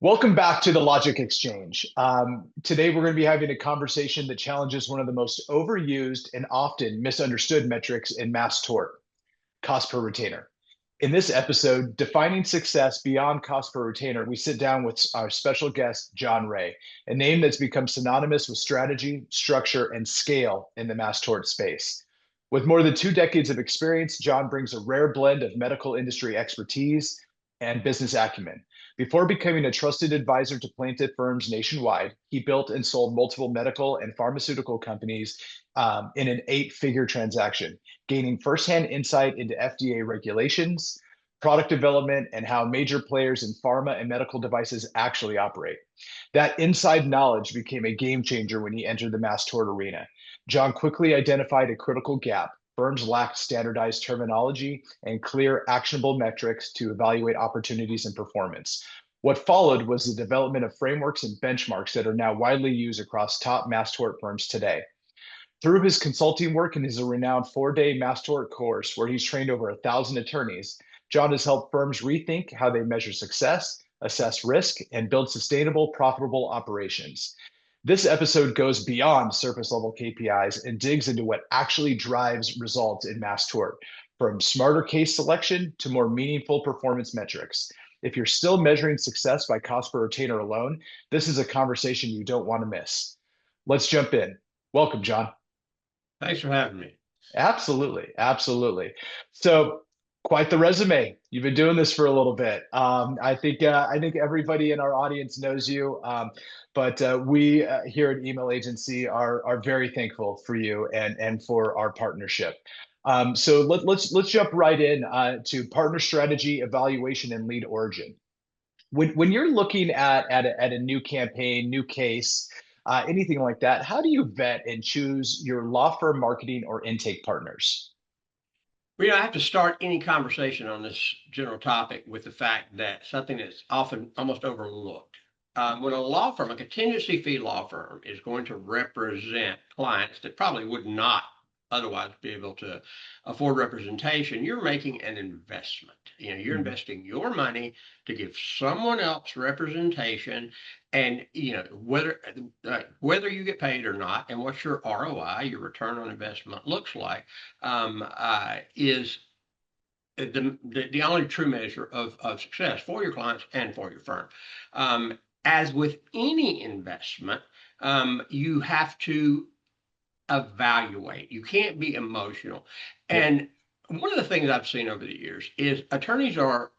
Welcome back to the Logic Exchange. Today, we're going to be having a conversation that challenges one of the most overused and often misunderstood metrics in mass tort, cost per retainer. In this episode, Defining Success Beyond Cost per Retainer, we sit down with our special guest, John Ray, a name that's become synonymous with strategy, structure, and scale in the mass tort space. With more than 2 decades of experience, John brings a rare blend of medical industry expertise and business acumen. Before becoming a trusted advisor to plaintiff firms nationwide, he built and sold multiple medical and pharmaceutical companies in an 8-figure transaction, gaining firsthand insight into FDA regulations, product development, and how major players in pharma and medical devices actually operate. That inside knowledge became a game changer when he entered the mass tort arena. John quickly identified a critical gap. Firms lacked standardized terminology and clear, actionable metrics to evaluate opportunities and performance. What followed was the development of frameworks and benchmarks that are now widely used across top mass tort firms today. Through his consulting work and his renowned 4-day mass tort course, where he's trained over 1,000 attorneys, John has helped firms rethink how they measure success, assess risk, and build sustainable, profitable operations. This episode goes beyond surface level KPIs and digs into what actually drives results in mass tort, from smarter case selection to more meaningful performance metrics. If you're still measuring success by cost per retainer alone, this is a conversation you don't want to miss. Let's jump in. Welcome, John. Thanks for having me. Absolutely. Absolutely. So quite the resume. You've been doing this for a little bit. I think everybody in our audience knows you, but we here at Email Agency are very thankful for you and for our partnership. So let's jump right in to partner strategy, evaluation, and lead origin. When you're looking at a new campaign, new case, anything like that, how do you vet and choose your law firm marketing or intake partners? Well, I have to start any conversation on this general topic with the fact that something that's often almost overlooked. When a law firm, a contingency fee law firm, is going to represent clients that probably would not otherwise be able to afford representation, you're making an investment. You're Mhm. investing your money to give someone else representation, and whether you get paid or not, and what your ROI, your return on investment, looks like, is the only true measure of success for your clients and for your firm. As with any investment, you have to evaluate. You can't be emotional. Yeah. And one of the things I've seen over the years is attorneys are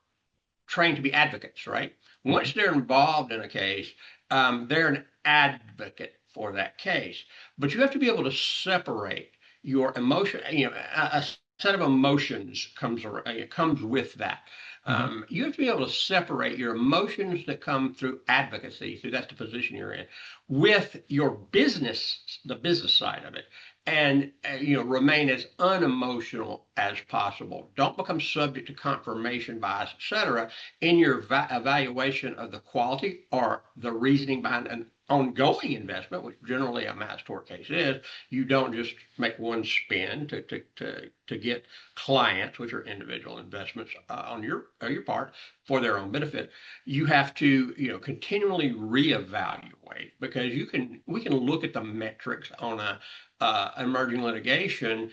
trained to be advocates, right? Mhm. Once they're involved in a case, they're an advocate for that case. But you have to be able to separate your emotion. A set of emotions comes with that. Mhm. You have to be able to separate your emotions that come through advocacy, so that's the position you're in, with your business, the business side of it, and remain as unemotional as possible. Don't become subject to confirmation bias, etc., in your evaluation of the quality or the reasoning behind an ongoing investment, which generally a mass tort case is. You don't just make one spin to get clients, which are individual investments on your part for their own benefit. You have to continually reevaluate, because we can look at the metrics on a emerging litigation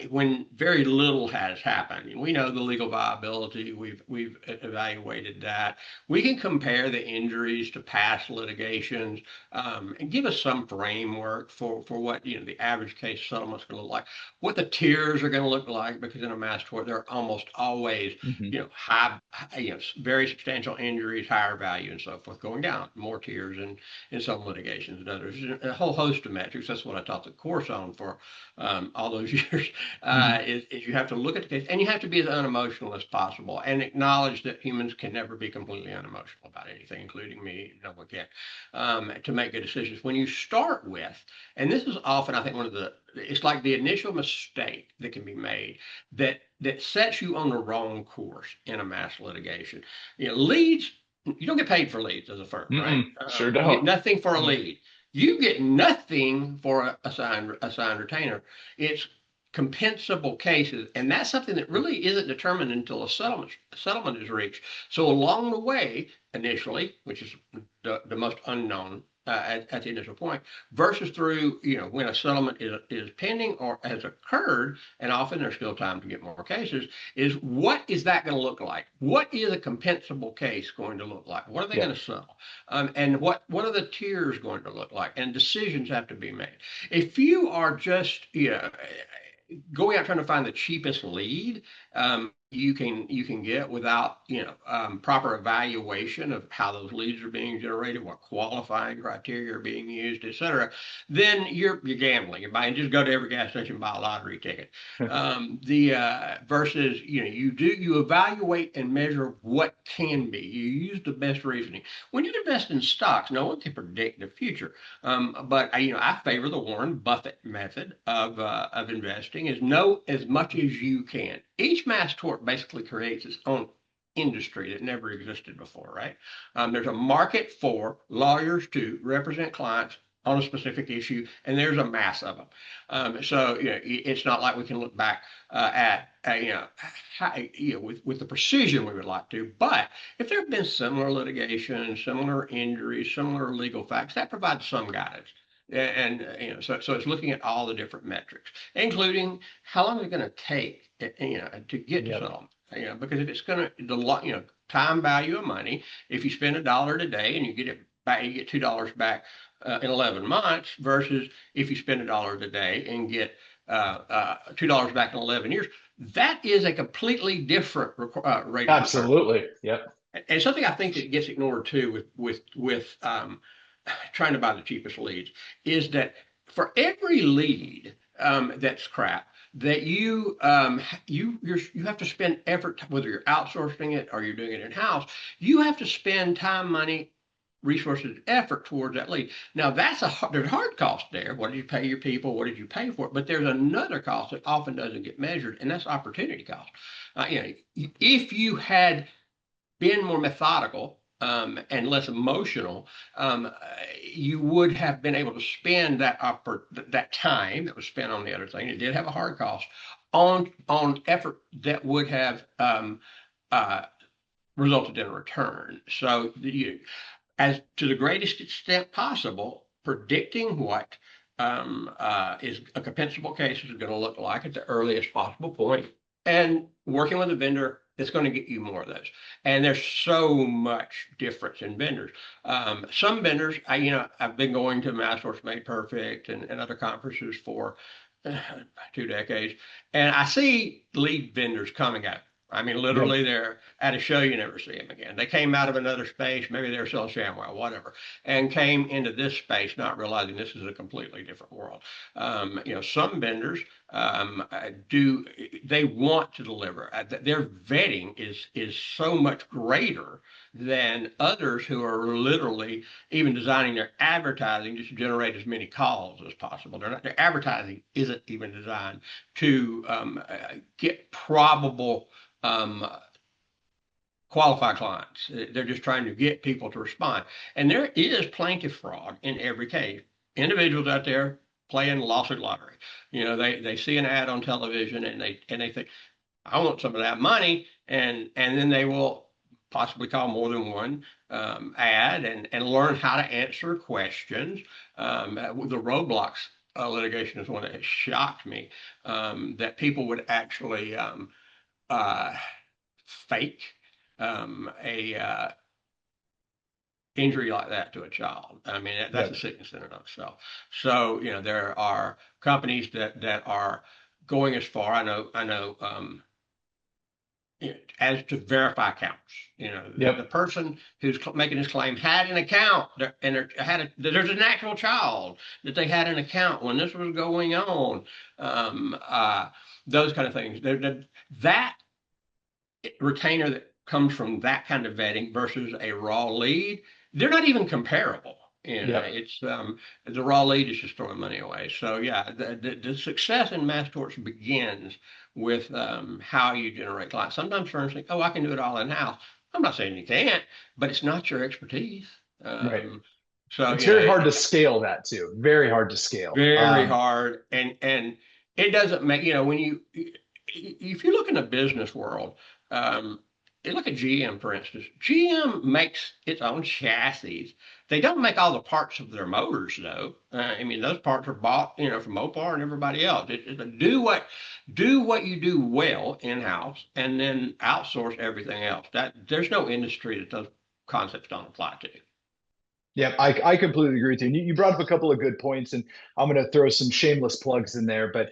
when very little has happened. We know the legal viability. We've evaluated that. We can compare the injuries to past litigations, and give us some framework for what the average case settlement is going to look like, what the tiers are going to look like, because in a mass tort there are almost always Mhm. high, very substantial injuries, higher value, and so forth, going down more tiers in some litigations and others. A whole host of metrics. That's what I taught the course on for all those years. Mhm. Is you have to look at the case, and you have to be as unemotional as possible, and acknowledge that humans can never be completely unemotional about anything, including me. No one can, to make good decisions. When you start with, and this is often, I think, it's like the initial mistake that can be made that sets you on the wrong course in a mass litigation. Leads, you don't get paid for leads as a firm, right? Mm-mm. Sure You get don't. nothing for a Mhm. lead. You get nothing for a assigned retainer. It's compensable cases, and that's something that really isn't determined until a settlement is reached. So along the way, initially, which is the most unknown at the initial point, versus through, when a settlement is pending or has occurred, and often there's still time to get more cases, is what is that going to look like? What is a compensable case going to look like? What are they Yeah. going to settle? And what are the tiers going to look like? And decisions have to be made. If you are just, going out trying to find the cheapest lead, you can get without proper evaluation of how those leads are being generated, what qualifying criteria are being used, et cetera, then you're gambling. You're buying, just go to every gas station, buy a lottery ticket. Versus you evaluate and measure what can be. You use the best reasoning. When you invest in stocks, no one can predict the future. But I favor the Warren Buffett method of investing, is know as much as you can. Each mass tort basically creates its own industry that never existed before, right? There's a market for lawyers to represent clients on a specific issue, and there's a mass of them. So it's not like we can look back at with the precision we would like to. But if there have been similar litigation, similar injuries, similar legal facts, that provides some guidance. And so it's looking at all the different metrics, including how long is it going to take, to get to settlement. Because if it's going to, time value of money. If you spend $1 today and you get it back, you get $2 back in 11 months, versus if you spend $1 today and get $2 back in 11 years. That is a completely different rate. Absolutely. Yep. And something I think that gets ignored too with trying to buy the cheapest leads is that for every lead that's crap, that you have to spend effort, whether you're outsourcing it or you're doing it in-house, you have to spend time, money, resources, effort towards that lead. Now there's a hard cost there. What did you pay your people? What did you pay for it? But there's another cost that often doesn't get measured, and that's opportunity cost. If you had been more methodical and less emotional, you would have been able to spend that time that was spent on the other thing. It did have a hard cost on effort that would have resulted in a return. So as to the greatest extent possible, predicting what is a compensable case is going to look like at the earliest possible point, and working with a vendor that's going to get you more of those. And there's so much difference in vendors. Some vendors, I've been going to Mass Torts Made Perfect and other conferences for 2 decades, and I see lead vendors coming out. I mean, literally, they're at a show, you never see them again. They came out of another space, maybe they were selling ShamWow, whatever, and came into this space, not realizing this is a completely different world. Some vendors they want to deliver. Their vetting is so much greater than others who are literally even designing their advertising just to generate as many calls as possible. Their advertising isn't even designed to get probable qualified clients. They're just trying to get people to respond. And there is plaintiff fraud in every case. Individuals out there playing lawsuit lottery. They see an ad on television and they think, I want some of that money, and then they will possibly call more than one ad and learn how to answer questions. The roadblocks litigation is one that has shocked me, that people would actually fake a injury like that to a child. I mean, that's a sickness in and of itself. So there are companies that are going as far. I know as to verify accounts. The person who's making this claim had an account, and there's an actual child that they had an account when this was going on. Those kind of things. That retainer that comes from that kind of vetting versus a raw lead, they're not even comparable. It's the raw lead is just throwing money away. So the success in mass torts begins with how you generate clients. Sometimes firms think, I can do it all in-house. I'm not saying you can't, but it's not your expertise. Right. So it's very hard to scale that too. Very hard to scale. Very hard, and it doesn't make when if you look in the business world. look at GM, for instance. GM makes its own chassis. They don't make all the parts of their motors, though. I mean, those parts are bought, from Mopar and everybody else. Do what you do well in house, and then outsource everything else. That there's no industry that those concepts don't apply to. Yeah, I completely agree with you. And you brought up a couple of good points, and I'm going to throw some shameless plugs in there. But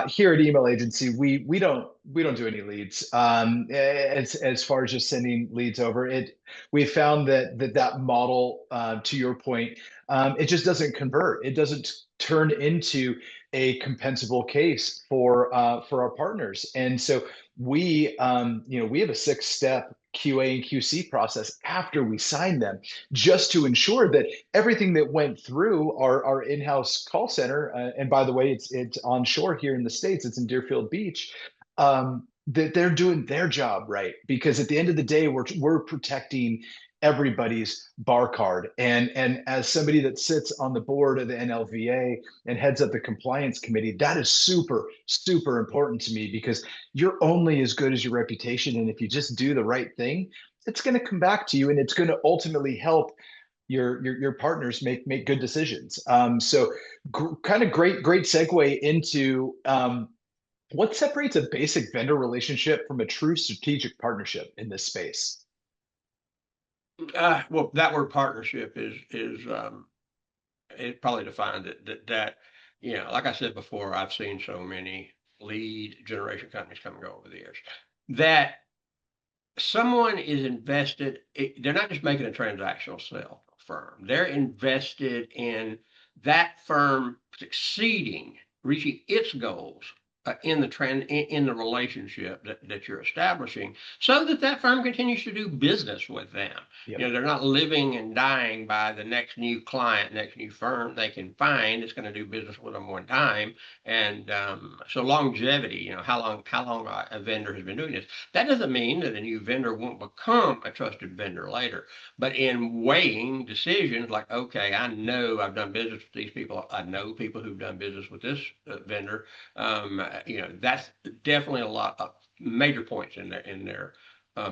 here at Email Agency, we don't do any leads. As far as just sending leads over, we found that model, to your point, it just doesn't convert. It doesn't turn into a compensable case for our partners. And so we have a 6-step QA and QC process after we sign them, just to ensure that everything that went through our in-house call center, and by the way, it's onshore here in the States, it's in Deerfield Beach, that they're doing their job right. Because at the end of the day, we're protecting everybody's bar card. And as somebody that sits on the board of the NLVA and heads up the compliance committee, that is super, super important to me, because you're only as good as your reputation. And if you just do the right thing, it's going to come back to you, and it's going to ultimately help your partners make good decisions. So kind of great segue into what separates a basic vendor relationship from a true strategic partnership in this space. Well, that word partnership is it probably defined that like I said before, I've seen so many lead generation companies come and go over the years that someone is invested. They're not just making a transactional sale firm. They're invested in that firm succeeding, reaching its goals in the relationship that you're establishing, so that firm continues to do business with them. Yep. They're not living and dying by the next new client, next new firm they can find that's going to do business with them one time. And so longevity, how long a vendor has been doing this. That doesn't mean that a new vendor won't become a trusted vendor later. But in weighing decisions like, okay, I know I've done business with these people. I know people who've done business with this vendor. That's definitely a lot of major points in their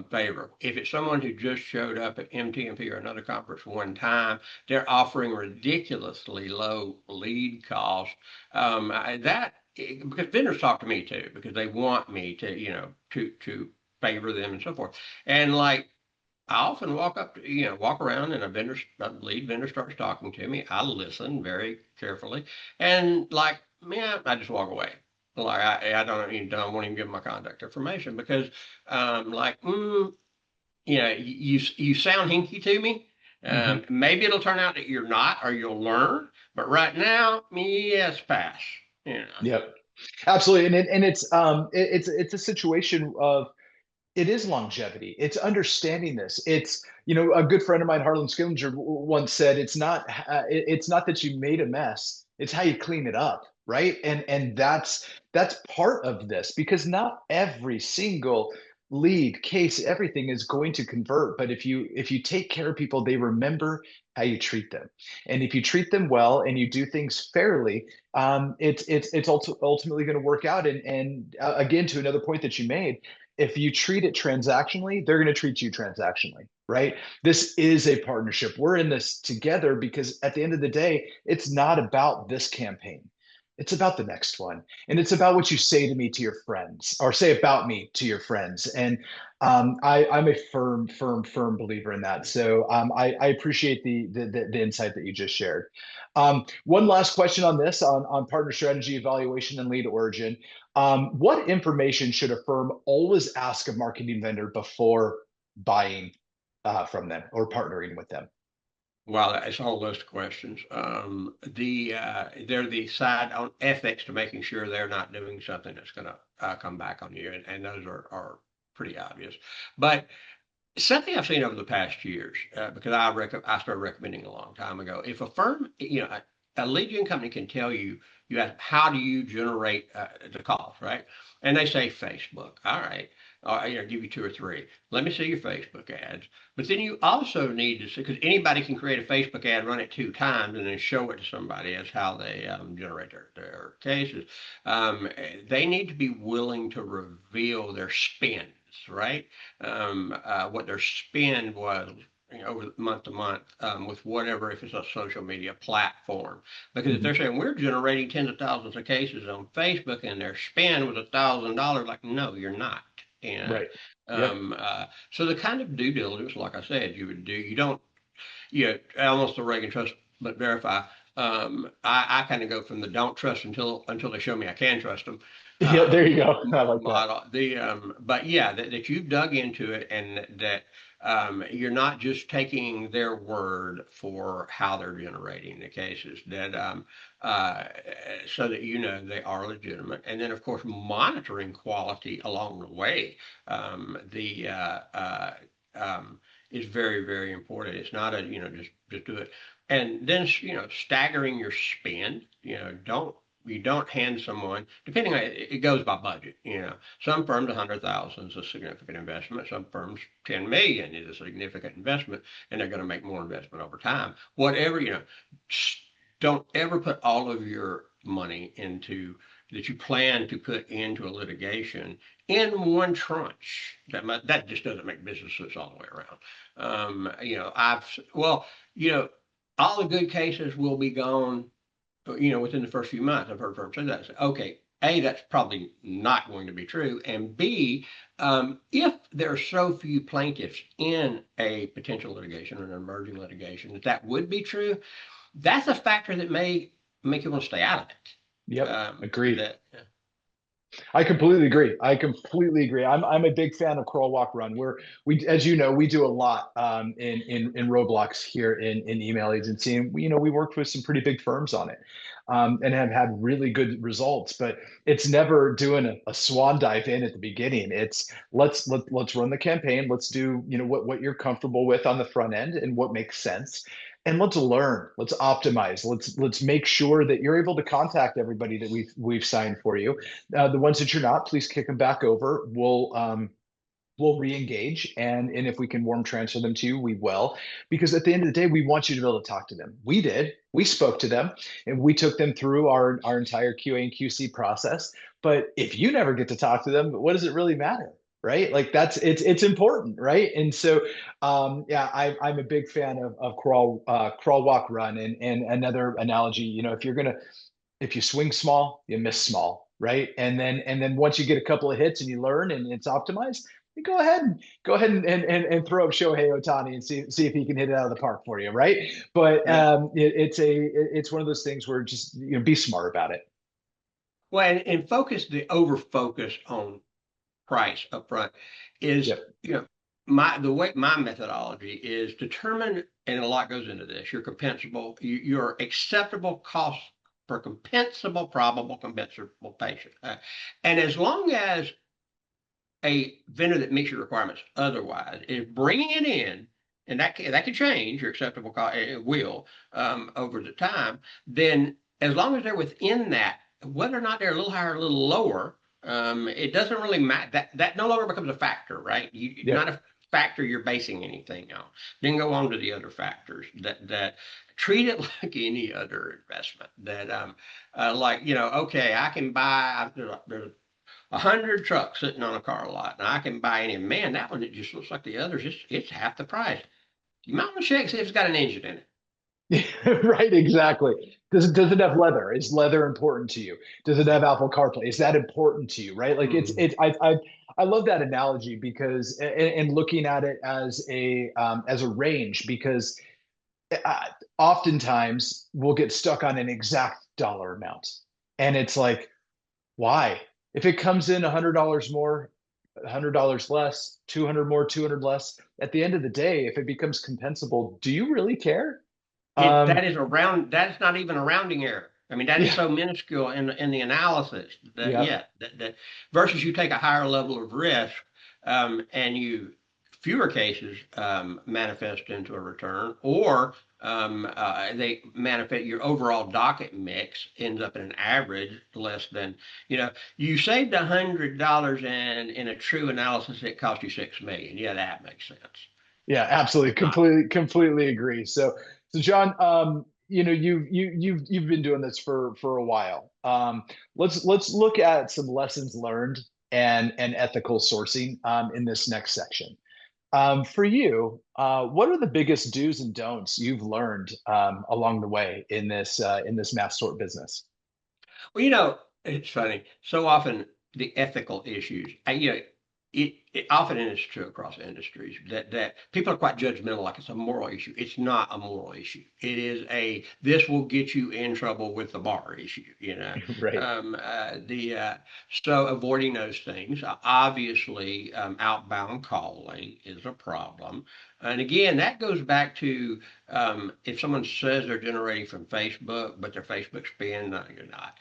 favor. If it's someone who just showed up at MTMP or another conference one time, they're offering ridiculously low lead costs. Because vendors talk to me too, because they want me to favor them and so forth. And like, I often walk around, and a lead vendor starts talking to me. I listen very carefully, and like, man, I just walk away. Like, I don't even give them my contact information, because you sound hinky to me. Maybe it'll turn out that you're not, or you'll learn. But right now, yes, pass. Yep, absolutely. And it's a situation of, it is longevity. It's understanding this. It's, a good friend of mine, Harlan Skillinger, once said, it's not that you made a mess, it's how you clean it up, right? And that's part of this, because not every single lead case, everything is going to convert. But if you take care of people, they remember how you treat them. And if you treat them well and you do things fairly, it's ultimately going to work out. And again, to another point that you made, if you treat it transactionally, they're going to treat you transactionally, right? This is a partnership. We're in this together, because at the end of the day, it's not about this campaign. It's about the next one. And it's about what you say to me to your friends, or say about me to your friends. And I'm a firm believer in that. So I appreciate the insight that you just shared. One last question on this, on partner strategy, evaluation, and lead origin. What information should a firm always ask a marketing vendor before buying from them or partnering with them? Well, it's a whole list of questions. They're the side on ethics to making sure they're not doing something that's going to come back on you, and those are pretty obvious. But something I've seen over the past years, because I started recommending a long time ago. If a firm, a lead gen company can tell you, ask, how do you generate the calls, right? And they say Facebook. All right. Give you two or three. Let me see your Facebook ads. But then you also need to see, because anybody can create a Facebook ad, run it 2 times, and then show it to somebody as how they generate their cases. They need to be willing to reveal their spend. right? What their spend was, over month to month, with whatever, if it's a social media platform. Because if Mhm. they're saying we're generating tens of thousands of cases on Facebook and their spend was $1,000, like, no, you're not. And Right. Yep. so the kind of due diligence, like I said, you would do, you don't, almost the Reagan trust but verify. I kind of go from the don't trust until they show me I can trust them, Yeah, there you go. I like that. model. But yeah, that you've dug into it, and that you're not just taking their word for how they're generating the cases. Uh, so that they are legitimate, and then of course monitoring quality along the way. The is very, very important. It's not a, just do it. And then, staggering your spend. You don't hand someone, depending on it goes by budget. Some firms 100,000 is a significant investment. Some firms 10 million is a significant investment, and they're going to make more investment over time. Whatever, don't ever put all of your money into that you plan to put into a litigation in one tranche. That just doesn't make business sense all the way around. Well, you know, all the good cases will be gone, within the first few months. I've heard firms say that. Okay, A, that's probably not going to be true. And B, if there are so few plaintiffs in a potential litigation or an emerging litigation that would be true, that's a factor that may make you want to stay out of it. Yep. Agreed. That I completely agree. I completely agree. I'm a big fan of crawl, walk, run. We, as you know, we do a lot in Roblox here in email agency, and we worked with some pretty big firms on it, and have had really good results. But it's never doing a swan dive in at the beginning. It's let's run the campaign. Let's do what you're comfortable with on the front end and what makes sense, and let's learn. Let's optimize. Let's make sure that you're able to contact everybody that we've signed for you. The ones that you're not, please kick them back over. We'll re-engage, and if we can warm transfer them to you, we will. Because at the end of the day, we want you to be able to talk to them. We did. We spoke to them, and we took them through our entire QA and QC process. But if you never get to talk to them, what does it really matter? Right? Like it's important, right? And so yeah, I'm a big fan of crawl, walk, run. And another analogy, if you swing small, you miss small, right? And then once you get a couple of hits and you learn and it's optimized, you go ahead and throw up Shohei Ohtani and see if he can hit it out of the park for you, right? But yeah. it's one of those things where just be smart about it. Well, and the over focus on price up front is, Yep. the way my methodology is determine, and a lot goes into this, your compensable, your acceptable cost per compensable, probable, compensable patient. And as long as a vendor that meets your requirements otherwise is bringing it in, and that can change your acceptable cost, it will, over the time, then as long as they're within that, whether or not they're a little higher or a little lower, it doesn't really matter. That no longer becomes a factor, right? Not Yep. a factor you're basing anything on. Then go on to the other factors that treat it like any other investment. Okay, I can buy. There's 100 trucks sitting on a car lot, and I can buy any. Man, that one, it just looks like the others. It's half the price. You might want to check, see if it's got an engine in it. Right, exactly. Does it have leather? Is leather important to you? Does it have Apple CarPlay? Is that important to you? Right? Like Mm. I love that analogy because and looking at it as a range because uh, oftentimes we'll get stuck on an exact dollar amount, and it's like why? If it comes in $100 more, $100 less, 200 more, 200 less, at the end of the day, if it becomes compensable, do you really care? That Um, is that's not even a rounding error. I mean, that is yeah, so minuscule in the analysis that, yeah, yeah, that versus you take a higher level of risk, and fewer cases manifest into a return, or they manifest, your overall docket mix ends up in an average less than, you saved $100, and in a true analysis it cost you 6 million. Yeah, that makes sense. yeah, absolutely, Not. completely agree. So John, you've been doing this for a while. Let's look at some lessons learned and ethical sourcing in this next section. For you, what are the biggest do's and don'ts you've learned along the way in this mass tort business? Well, it's funny. So often the ethical issues, it often and it's true across industries that people are quite judgmental, like it's a moral issue. It's not a moral issue. It is this will get you in trouble with the bar issue. Right. The So avoiding those things, obviously, outbound calling is a problem. And again, that goes back to if someone says they're generating from Facebook, but their Facebook spend, no, you're not.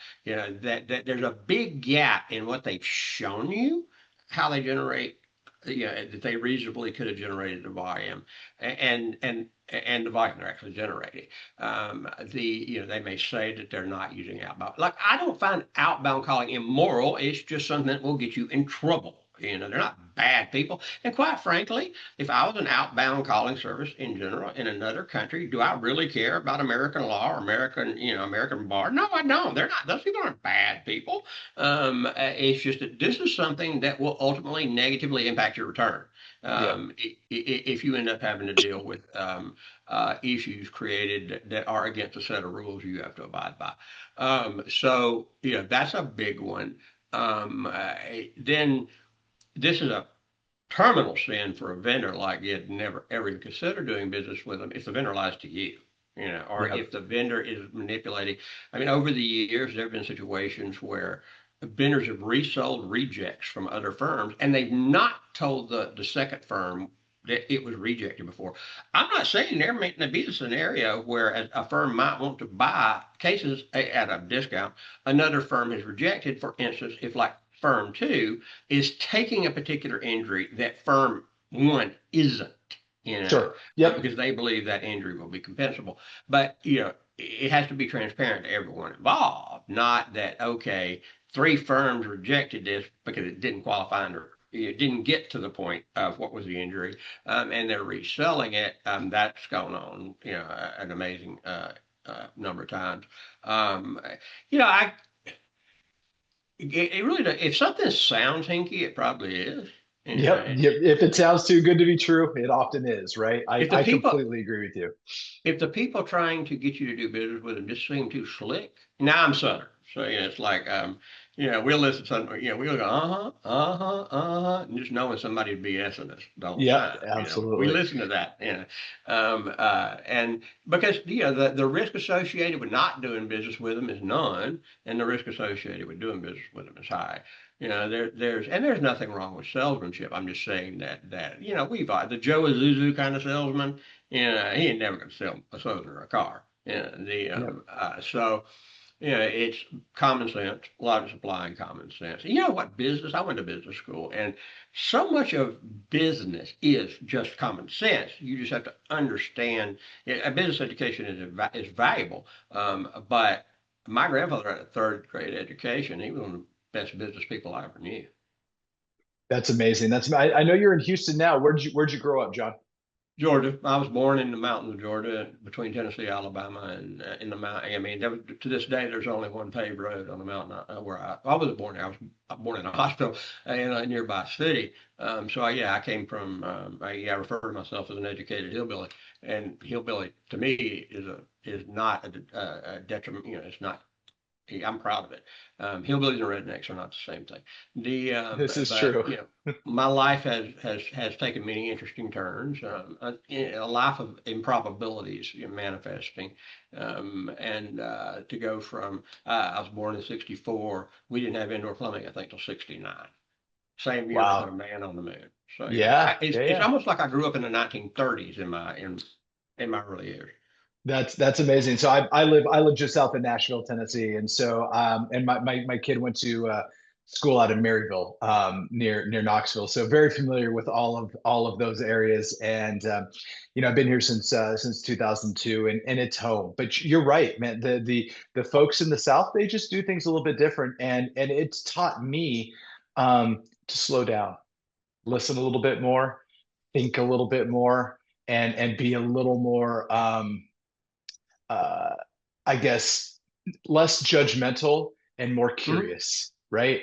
That there's a big gap in what they've shown you, how they generate, that they reasonably could have generated the volume and the volume they're actually generating. They may say that they're not using outbound. Like, I don't find outbound calling immoral. It's just something that will get you in trouble. They're not bad people. And quite frankly, if I was an outbound calling service in general in another country, do I really care about American law or American bar? No, I don't. They're not. Those people aren't bad people. It's just that this is something that will ultimately negatively impact your return. Yeah. If you end up having to deal with issues created that are against a set of rules you have to abide by. That's a big one. Then this is a terminal sin for a vendor like you'd never ever even consider doing business with them if the vendor lies to you, or Yeah. if the vendor is manipulating. I mean, over the years, there have been situations where vendors have resold rejects from other firms and they've not told the second firm that it was rejected before. I'm not saying there may be a scenario where a firm might want to buy cases at a discount. Another firm has rejected, for instance, if like firm two is taking a particular injury that firm one isn't, Sure. Yep. because they believe that injury will be compensable. But, it has to be transparent to everyone involved, not that, okay, three firms rejected this because it didn't qualify under, it didn't get to the point of what was the injury, and they're reselling it. That's gone on, an amazing number of times. Um, I it really does. If something sounds hinky, it probably is. Yep. Yep. If it sounds too good to be true, it often is, right? If the I people completely agree with you. if the people trying to get you to do business with them just seem too slick. Now I'm Southern, so it's like we'll listen to something, we'll go and just knowing somebody's BSing us the whole Yep. time. We Absolutely. listen to that, and because the risk associated with not doing business with them is none, and the risk associated with doing business with them is high. There's nothing wrong with salesmanship. I'm just saying that we've the Joe Azuzu kind of salesman. He ain't never going to sell a Southerner a car. Yep. It's common sense. A lot of applying common sense. You know what business? I went to business school, and so much of business is just common sense. You just have to understand. A business education is valuable, but my grandfather had a third grade education. He was one of the best business people I ever knew. That's amazing. I know you're in Houston now. Where'd you grow up, John? Georgia. I was born in the mountains of Georgia, between Tennessee, Alabama, and in the mountain. I mean, to this day, there's only one paved road on the mountain where I wasn't born there. I was born in a hospital in a nearby city. I came from. I refer to myself as an educated hillbilly, and hillbilly to me is not a detriment. It's not. I'm proud of it. Hillbillies and rednecks are not the same thing. This is But true. my life has taken many interesting turns. A life of improbabilities manifesting, and to go from I was born in '64. We didn't have indoor plumbing, I think, till '69. Same year they put a Wow. man on the moon. So Yeah. Yeah. it's Yeah. almost like I grew up in the 1930s in my early years. That's amazing. So I live just south of Nashville, Tennessee, and so and my kid went to school out in Maryville, near Knoxville. So very familiar with all of those areas, and I've been here since 2002, and it's home. But you're right, man. The folks in the South, they just do things a little bit different, and it's taught me to slow down, listen a little bit more, think a little bit more, and be a little more. Uh, I guess less judgmental and more Mhm. curious, right?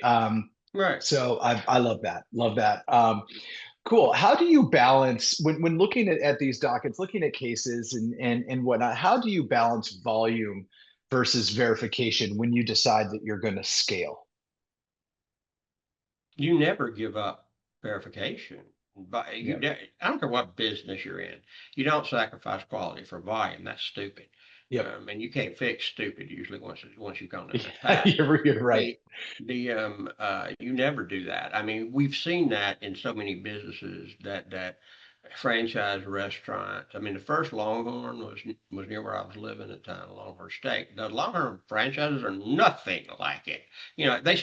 Right. So I love that. Love that. Cool. How do you balance when looking at these dockets, looking at cases and whatnot? How do you balance volume versus verification when you decide that you're going to scale? You never give up verification. But Yeah. I don't care what business you're in. You don't sacrifice quality for volume. That's stupid. Yep. And you can't fix stupid usually once you've gone down that Yeah, path. you're right. You never do that. I mean, we've seen that in so many businesses that franchise restaurants. I mean, the first Longhorn was near where I was living at the time, Longhorn Steak. The Longhorn franchises are nothing like it.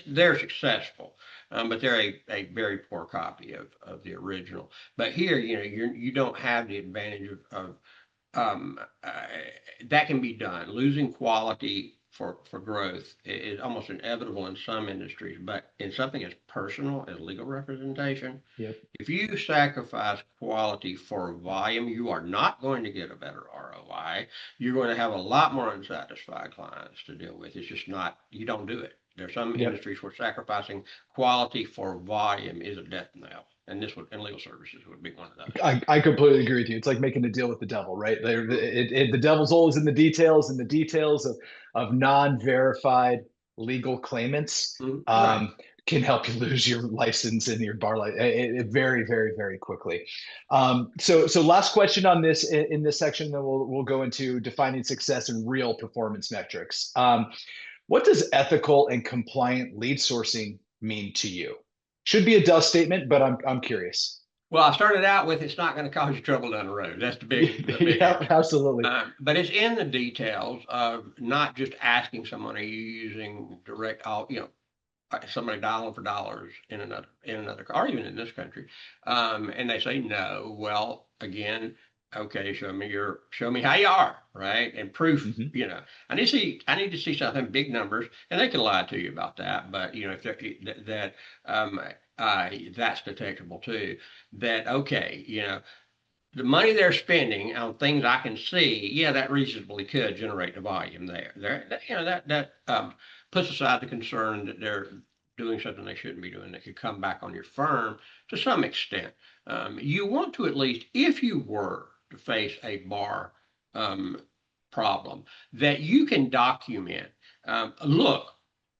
They're successful, but they're a very poor copy of the original. But here, you don't have the advantage of um, uh, that can be done. Losing quality for growth is almost inevitable in some industries, but in something as personal as legal representation, Yep. if you sacrifice quality for volume, you are not going to get a better ROI. You're going to have a lot more unsatisfied clients to deal with. It's just not, you don't do it. There are some Yep. industries where sacrificing quality for volume is a death knell. And legal services would be one of those. I completely agree with you. It's like making a deal with the devil, right? The devil's always in the details, and the details of non-verified legal claimants Mhm. Right. can help you lose your license and your bar license very, very, very quickly. So last question on this in this section, then we'll go into defining success and real performance metrics. What does ethical and compliant lead sourcing mean to you? Should be a dust statement, but I'm curious. Well, I started out with it's not going to cause you trouble down the road. That's the big Yeah, answer. absolutely. But it's in the details of not just asking someone, are you using direct, somebody dialing for dollars in another, or even in this country, and they say no. Well, again, okay, show me how you are, right? And proof. Hmm. I need to see something, big numbers, and they can lie to you about that. But if that um, that's detectable too. That okay, the money they're spending on things I can see, yeah, that reasonably could generate the volume there. That puts aside the concern that they're doing something they shouldn't be doing that could come back on your firm to some extent. You want to at least, if you were to face a bar um, problem, that you can document. Look,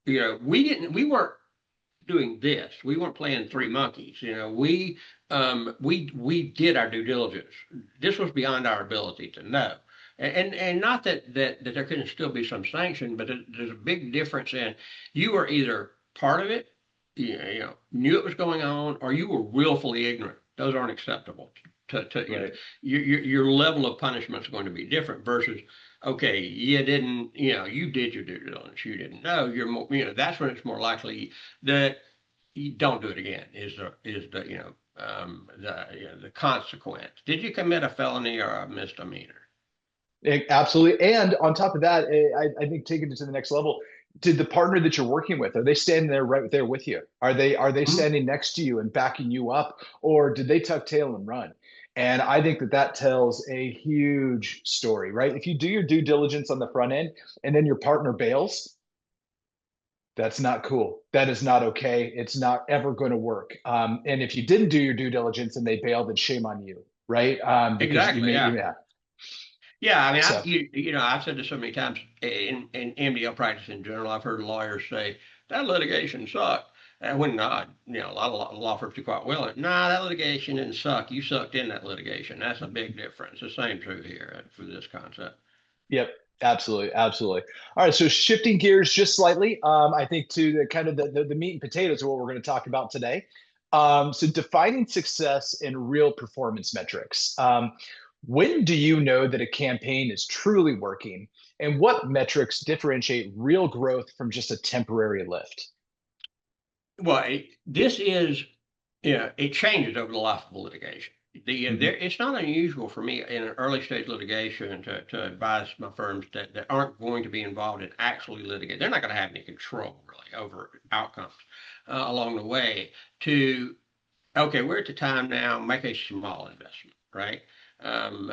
we weren't doing this. We weren't playing three monkeys. We did our due diligence. This was beyond our ability to know. And not that there couldn't still be some sanction, but there's a big difference in you were either part of it, knew it was going on, or you were willfully ignorant. Those aren't acceptable. Right. Your level of punishment is going to be different versus okay, you didn't, you did your due diligence, you didn't know, you're more, that's when it's more likely that you don't do it again. The consequence? Did you commit a felony or a misdemeanor? Absolutely. And on top of that, I think taking it to the next level, did the partner that you're working with, are they standing there right there with you? Are they Mhm. standing next to you and backing you up, or did they tuck tail and run? And I think that tells a huge story, right? If you do your due diligence on the front end and then your partner bails, that's not cool. That is not okay. It's not ever going to work. And if you didn't do your due diligence and they bail, then shame on you, right? Because you Exactly. made, Yeah. yeah. Yeah. I mean, So I've said this so many times in MDL practice in general. I've heard lawyers say that litigation sucked. And when not, a lot of law firms do quite well. Nah, that litigation didn't suck. You sucked in that litigation. That's a big difference. The same true here for this concept. yep, absolutely, absolutely. All right, so shifting gears just slightly, I think to the kind of the meat and potatoes of what we're going to talk about today. So defining success in real performance metrics. When do you know that a campaign is truly working, and what metrics differentiate real growth from just a temporary lift? Well, this is, it changes over the life of litigation. Mhm. It's not unusual for me in an early stage litigation to advise my firms that aren't going to be involved in actually litigate. They're not going to have any control really over outcomes along the way. To okay, we're at the time now, make a small investment, right? Um,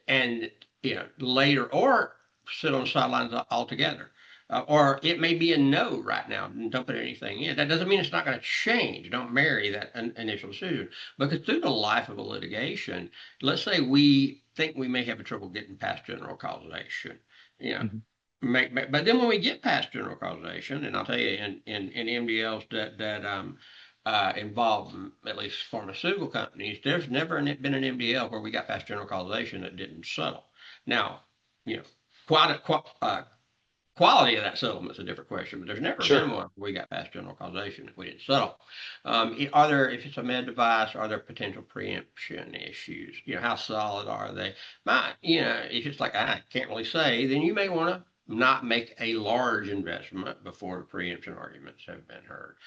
and later, or sit on the sidelines altogether. or it may be a no right now. Don't put anything in. That doesn't mean it's not going to change. Don't marry that initial decision. Because through the life of a litigation, let's say we think we may have a trouble getting past general causation. You know, Mhm. but then when we get past general causation, and I'll tell you in MDLs that involve at least pharmaceutical companies, there's never been an MDL where we got past general causation that didn't settle. Now, you know, quite quality of that settlement is a different question, but there's never been Sure. one where we got past general causation if we didn't settle. Are there, if it's a med device, are there potential preemption issues? How solid are they? If it's like I can't really say, then you may want to not make a large investment before the preemption arguments have been heard.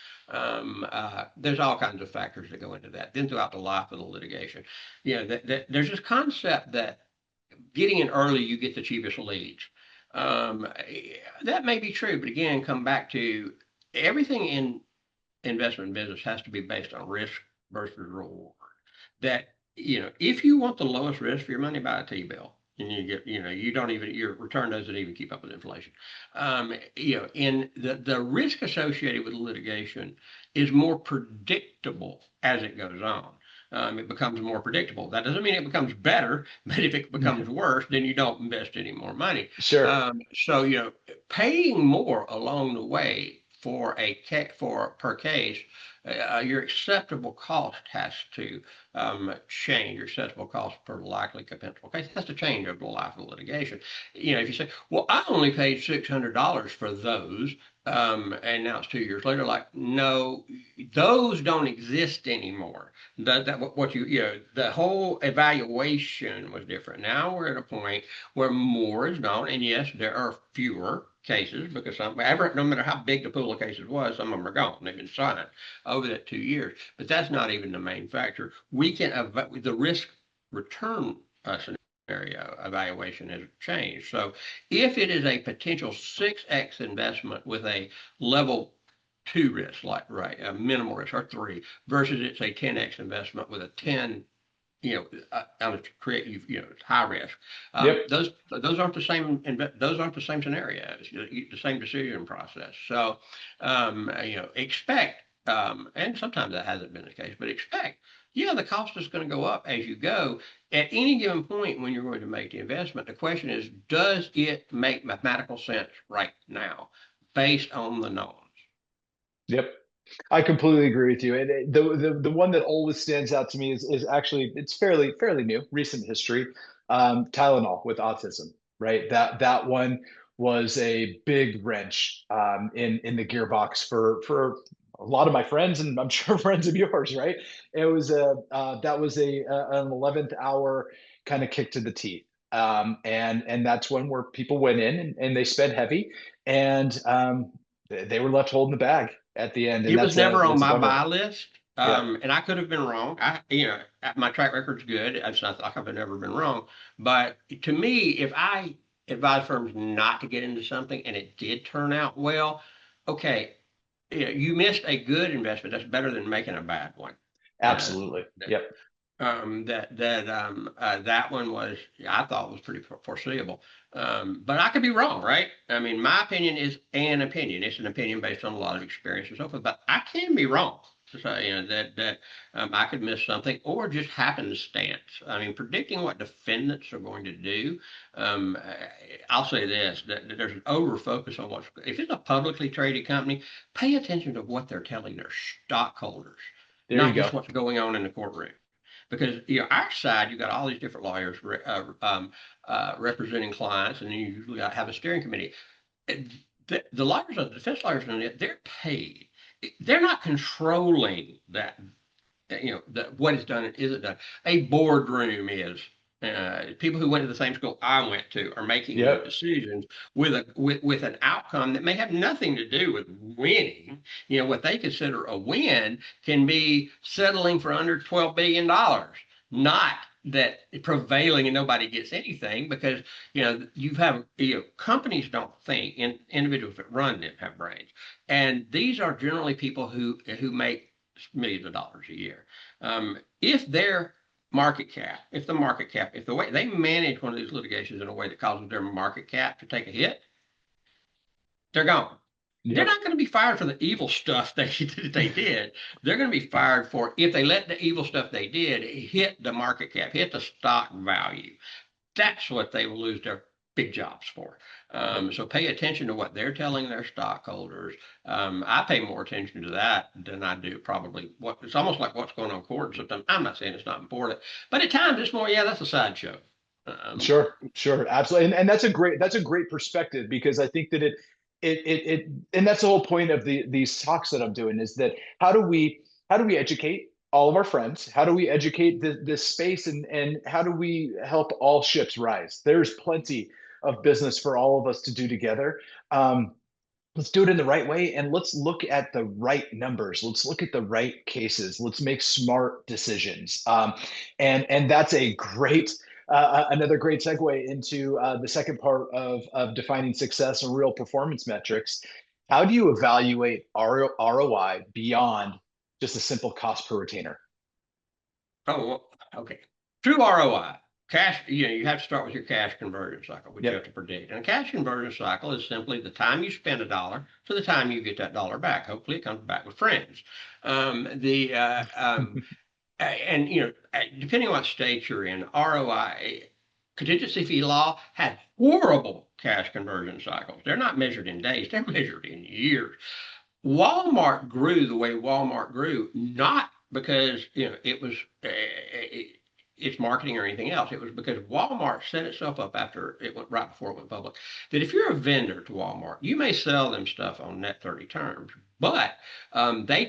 There's all kinds of factors that go into that. Then throughout the life of the litigation, there's this concept that getting in early, you get the cheapest leads. Um, that may be true, but again, come back to everything in investment business has to be based on risk versus reward. That, if you want the lowest risk for your money, buy a T-bill. And you get, you don't even, your return doesn't even keep up with inflation. In the risk associated with litigation is more predictable as it goes on. It becomes more predictable. That doesn't mean it becomes better, but if it becomes worse, then you don't invest any more money. Sure. So, paying more along the way for for per case, your acceptable cost has to change. Your acceptable cost per likely compensable case has to change over the life of the litigation. If you say, "Well, I only paid $600 for those," and now it's 2 years later, like, no, those don't exist anymore. The whole evaluation was different. Now we're at a point where more is known, and yes, there are fewer cases because no matter how big the pool of cases was, some of them are gone. They've been signed over that 2 years. But that's not even the main factor. The risk return scenario evaluation has changed. So if it is a potential 6x investment with a level 2 risk, like a minimal risk or 3, versus it's a 10x investment with a 10 create high risk. Yep. Those aren't the same. Those aren't the same scenarios. The same decision process. So expect, and sometimes that hasn't been the case, but expect. Yeah, the cost is going to go up as you go. At any given point when you're going to make the investment, the question is, does it make mathematical sense right now, based on the knowns? Yep. I completely agree with you. And the one that always stands out to me is actually it's fairly new, recent history. Tylenol with autism, right? That one was a big wrench in the gearbox for a lot of my friends, and I'm sure friends of yours, right? It was that was an 11th hour kind of kick to the teeth. And that's when where people went in and they spent heavy, and they were left holding the bag at the end, and It was never on that's a my bummer. buy list. Yeah, And I could have been wrong. My track record's good. It's not like I've never been wrong. But to me, if I advise firms not to get into something and it did turn out well, okay, you missed a good investment. That's better than making a bad one. Uh, absolutely. Yep. that one was, I thought, was pretty foreseeable. But I could be wrong, right? I mean, my opinion is an opinion. It's an opinion based on a lot of experience and so forth. But I can be wrong. So, that I could miss something or just happenstance. I mean, predicting what defendants are going to do. I'll say this: that there's an over focus on if it's a publicly traded company, pay attention to what they're telling their stockholders, There you not just go. what's going on in the courtroom. Because our side, you got all these different lawyers representing clients, and then you usually have a steering committee. The lawyers, the defense lawyers, they're paid. They're not controlling that. What is done and isn't done. A boardroom is. People who went to the same school I went to are making those Yep. decisions with an outcome that may have nothing to do with winning. What they consider a win can be settling for under $12 billion, not that prevailing and nobody gets anything, because companies don't think, and individuals that run them have brains, and these are generally people who make millions of dollars a year. If their market cap, if the way they manage one of these litigations in a way that causes their market cap to take a hit, They're gone. They're Yep. not going to be fired for the evil stuff they did. They're going to be fired for if they let the evil stuff they did hit the market cap, hit the stock value. That's what they will lose their big jobs for. Yep. So pay attention to what they're telling their stockholders. I pay more attention to that than I do probably what it's almost like what's going on in court. Sometimes I'm not saying it's not important, but at times it's more, yeah, that's a sideshow. Um, Sure, sure, absolutely, and that's a great perspective because I think that it and that's the whole point of these talks that I'm doing is that how do we educate all of our friends? How do we educate this space and how do we help all ships rise? There's plenty of business for all of us to do together. Let's do it in the right way and let's look at the right numbers. Let's look at the right cases. Let's make smart decisions. And that's a great another great segue into the second part of defining success and real performance metrics. How do you evaluate ROI beyond just a simple cost per retainer? oh, well, okay. True ROI. Cash, you have to start with your cash conversion cycle, which you have Yep. to predict. And a cash conversion cycle is simply the time you spend a dollar to the time you get that dollar back. Hopefully, it comes back with friends. The and depending on what state you're in, ROI contingency fee law had horrible cash conversion cycles. They're not measured in days; they're measured in years. Walmart grew the way Walmart grew, not because it was its marketing or anything else. It was because Walmart set itself up after it went right before it went public. That if you're a vendor to Walmart, you may sell them stuff on net 30 terms, but they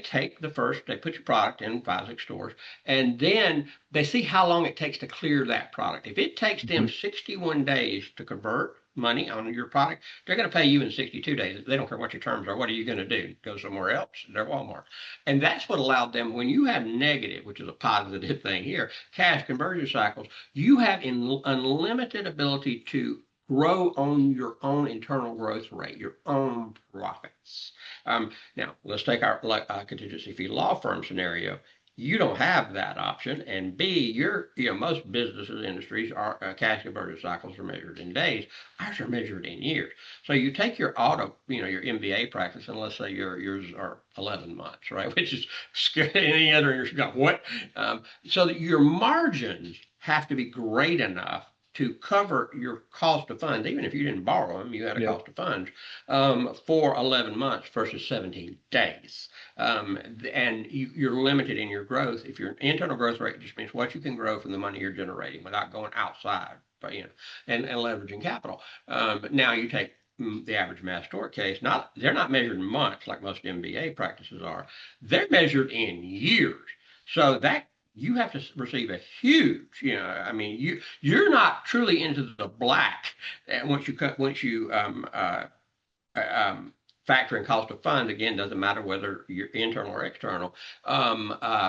put your product in 5, 6 stores, and then they see how long it takes to clear that product. If it takes them Mhm. 61 days to convert money on your product, they're going to pay you in 62 days. They don't care what your terms are. What are you going to do? Go somewhere else? They're Walmart. And that's what allowed them, when you have negative, which is a positive thing here, cash conversion cycles, you have unlimited ability to grow on your own internal growth rate, your own profits. Now, let's take our contingency fee law firm scenario. You don't have that option, and B, most businesses, industries, are cash conversion cycles are measured in days. Ours are measured in years. So you take your your MBA practice, and let's say yours are 11 months, right? Which is scary. Any other industry, what? So that your margins have to be great enough to cover your cost of funds, even if you didn't borrow them, you had a Yep. cost of funds for 11 months versus 17 days. And you're limited in your growth. If your internal growth rate just means what you can grow from the money you're generating without going outside, but and leveraging capital. But now you take the average mass tort case. They're not measured in months like most MBA practices are. They're measured in years. So that you have to receive a huge, I mean, you're not truly into the black once you factor in cost of funds, again, doesn't matter whether you're internal or external,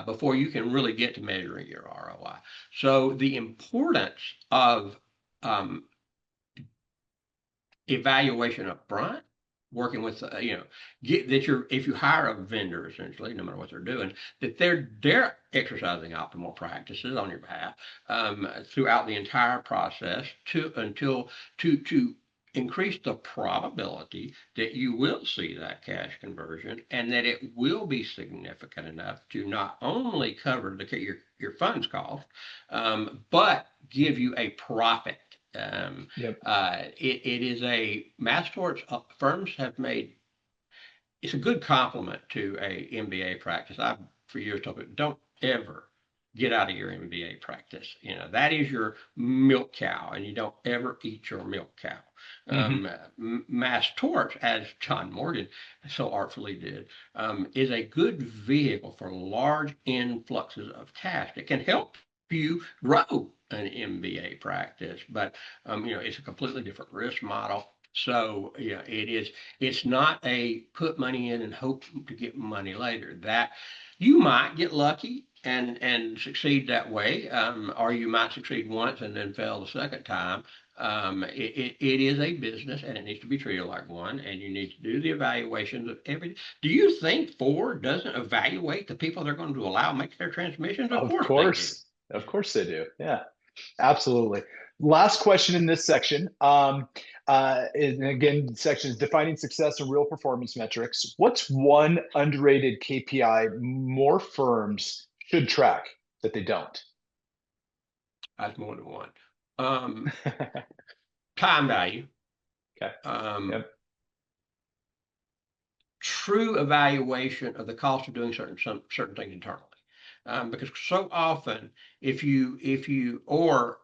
before you can really get to measuring your ROI. So the importance of um, evaluation up front, working with get that you're if you hire a vendor essentially, no matter what they're doing, that they're exercising optimal practices on your behalf throughout the entire process to increase the probability that you will see that cash conversion and that it will be significant enough to not only cover your funds cost, but give you a profit. Yep. It is a mass torts firms have made. It's a good compliment to a MBA practice. I've for years told people don't ever get out of your MBA practice. That is your milk cow, and you don't ever eat your milk cow. Hmm. Mass torts, as John Morgan so artfully did, is a good vehicle for large influxes of cash that can help you grow an MBA practice, but it's a completely different risk model. So yeah, it's not a put money in and hope to get money later. That you might get lucky and succeed that way, or you might succeed once and then fail the second time. It is a business and it needs to be treated like one, and you need to do the evaluations of everything. Do you think Ford doesn't evaluate the people they're going to allow make their transmissions? Of Of course they do. course. Of course they do. Yeah. Absolutely. Last question in this section. And again, the section is defining success and real performance metrics. What's one underrated KPI more firms should track that they don't? That's more than one. Um, Time value. Okay. Um, Yep. True evaluation of the cost of doing certain things internally. Because so often, if you or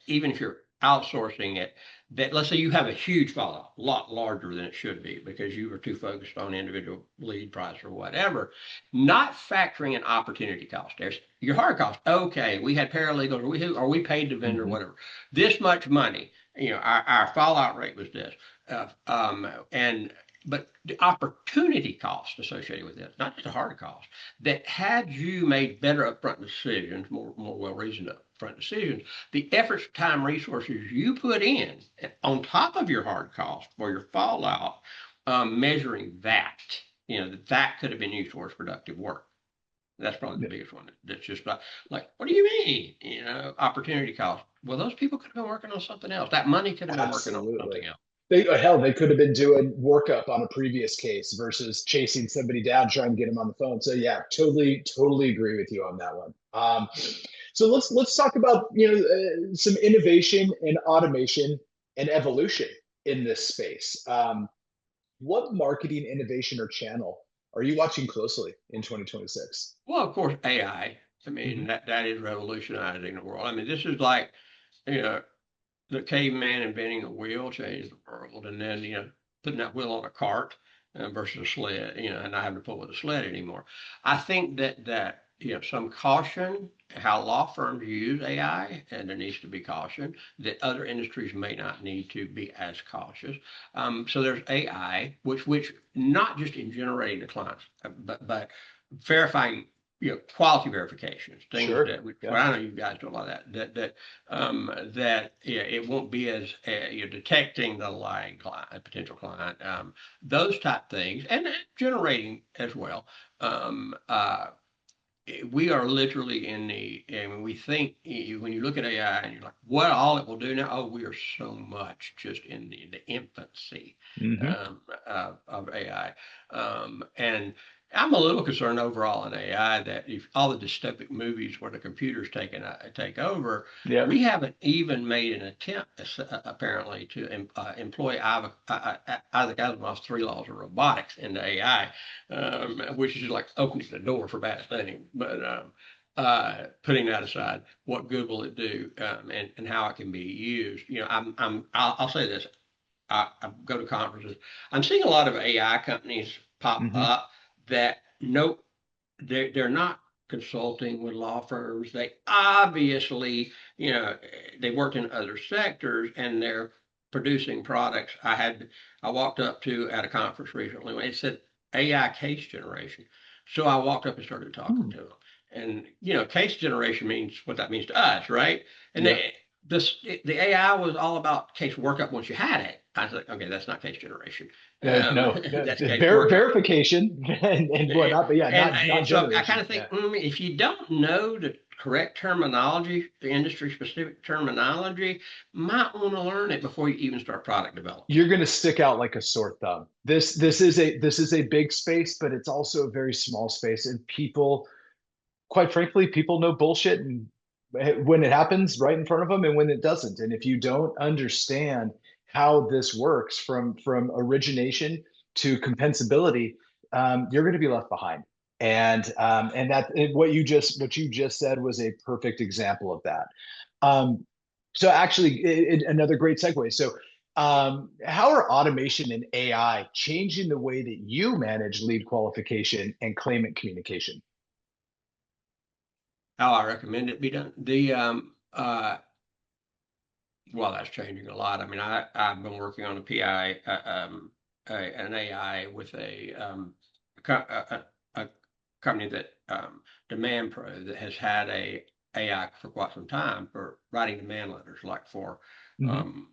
even if you're outsourcing it, that let's say you have a huge fallout, a lot larger than it should be because you were too focused on individual lead price or whatever, not factoring in opportunity cost. There's your hard cost. Okay, we had paralegals, or we paid the vendor, Mm-hmm. whatever. This much money, our fallout rate was this. And but the opportunity cost associated with this, not just the hard cost, that had you made better upfront decisions, more well-reasoned upfront decisions, the efforts, time, resources you put in on top of your hard cost for your fallout, measuring that, that could have been used towards productive work. That's probably the biggest one. That's just like, what do you mean? Opportunity cost. Well, those people could have been working on something else. That money could have been working on Absolutely. something else. Hell, they could have been doing workup on a previous case versus chasing somebody down, trying to get them on the phone. So yeah, totally agree with you on that one. So let's talk about some innovation and automation and evolution in this space. What marketing innovation or channel are you watching closely in 2026? Well, of course, AI. I Hmm. mean, that is revolutionizing the world. I mean, this is like, you know, the caveman inventing the wheel changed the world, and then putting that wheel on a cart versus a sled, and not having to pull with a sled anymore. I think that some caution how law firms use AI, and there needs to be caution that other industries may not need to be as cautious. So there's AI, which not just in generating the clients, but verifying quality verifications, things Sure. that Yeah. well, I know you guys do a lot of that yeah, it won't be as you're detecting the lying client, a potential client, those type things, and generating as well. Um, uh, we are literally and we think when you look at AI and you're like, what all it will do now? Oh, we are so much just in the infancy Hmm. of AI, and I'm a little concerned overall in AI that if all the dystopic movies where the computers take over, Yep. we haven't even made an attempt apparently to employ Isaac Asimov's three laws of robotics into AI, which is like opening the door for bad things. But putting that aside, what good will it do, and how it can be used? I'll say this. I go to conferences. I'm seeing a lot of AI companies pop Hmm. up that no, they're not consulting with law firms. They obviously, they worked in other sectors and they're producing products. I walked up to at a conference recently when it said AI case generation. So I walked up and started talking to them. And case generation means what that means to us, right? And Yep. the AI was all about case workup once you had it. I was like, okay, that's not case generation. No, no, That's case workup. verification and Eh, whatnot, but yeah, not and so I kind generation. of Yeah. think if you don't know the correct terminology, the industry specific terminology, might want to learn it before you even start product development. You're going to stick out like a sore thumb. This is a big space, but it's also a very small space, and people, quite frankly, people know bullshit and when it happens right in front of them and when it doesn't. And if you don't understand how this works from origination to compensability, you're going to be left behind. And that what you just said was a perfect example of that. Um, so actually, another great segue. So, how are automation and AI changing the way that you manage lead qualification and claimant communication? How I recommend it be done. Well, that's changing a lot. I mean, I've been working on a PI, an AI with a company that Demand Pro that has had a AI for quite some time for writing demand letters, like for Hmm. um,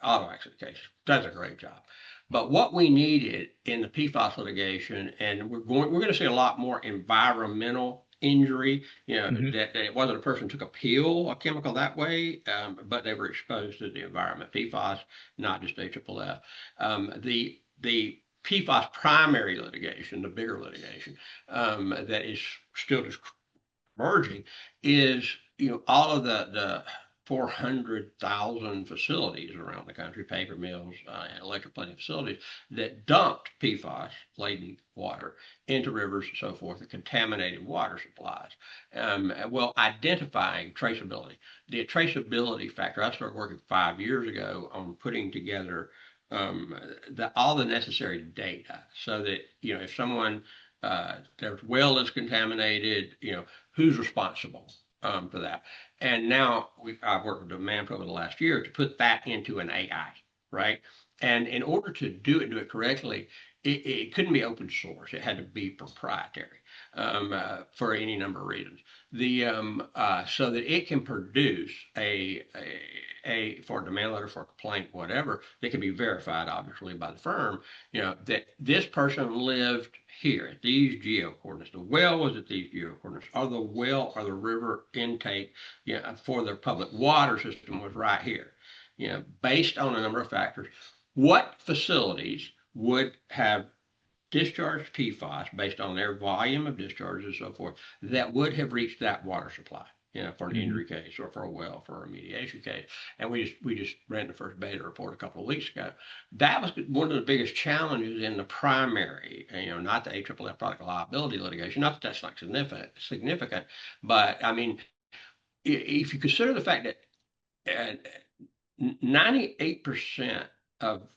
auto accident cases. Does a great job. But what we needed in the PFAS litigation, and we're going to see a lot more environmental injury, Hmm. that it wasn't a person took a pill, a chemical that way, but they were exposed to the environment. PFAS, not just 𝗕𝗲𝗄𝗏. The PFAS primary litigation, the bigger litigation, that is still just merging is, all of the 400,000 facilities around the country, paper mills, and electric plating facilities that dumped PFAS-laden water into rivers and so forth, and contaminated water supplies. Well, identifying traceability, the traceability factor, I started working 5 years ago on putting together all the necessary data so that, if someone, their well is contaminated, who's responsible for that. And now I've worked with the man over the last year to put that into an AI, right? And in order to do it correctly, it couldn't be open source. It had to be proprietary for any number of reasons. So that it can produce for a demand letter, for a complaint, whatever, that can be verified, obviously, by the firm, that this person lived here at these geo coordinates. The well was at these geo coordinates, or the well or the river intake, for their public water system was right here. Based on a number of factors, what facilities would have discharged PFAS based on their volume of discharges and so forth that would have reached that water supply, for an Hmm. injury case or for a well, for a remediation case. And we just ran the first beta report a couple of weeks ago. That was one of the biggest challenges in the primary, not the 𝗕𝗲𝗄𝗏 product liability litigation. Not that that's not significant, but I mean, if you consider the fact that 98% of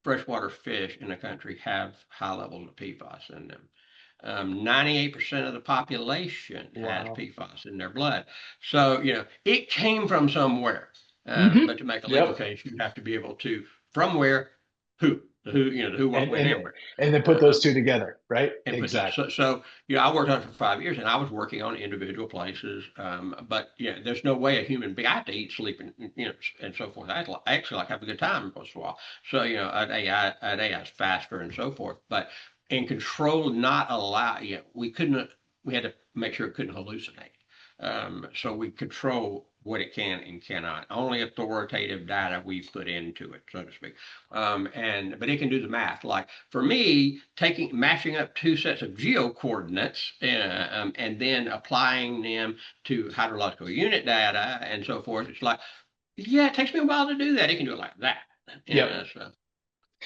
freshwater fish in the country have high levels of PFAS in them. 98% of the population has Wow. PFAS in their blood. So, it came from somewhere. Hmm. But to make a legal Yep. case, you have to be able to, from where, who, what, And when, and and where. and then put those Um, two together, right? and put that. Exactly. So I worked on it for 5 years, and I was working on individual places. But there's no way a human being. I have to eat, sleep, and and so forth. I actually like have a good time once in a while. So an AI is faster and so forth. But in control, not allow. We couldn't. We had to make sure it couldn't hallucinate. So we control what it can and cannot. Only authoritative data we put into it, so to speak. But it can do the math. Like for me, matching up two sets of geo coordinates and then applying them to hydrological unit data and so forth. It's like, yeah, it takes me a while to do that. It can do it like that. Yep. So.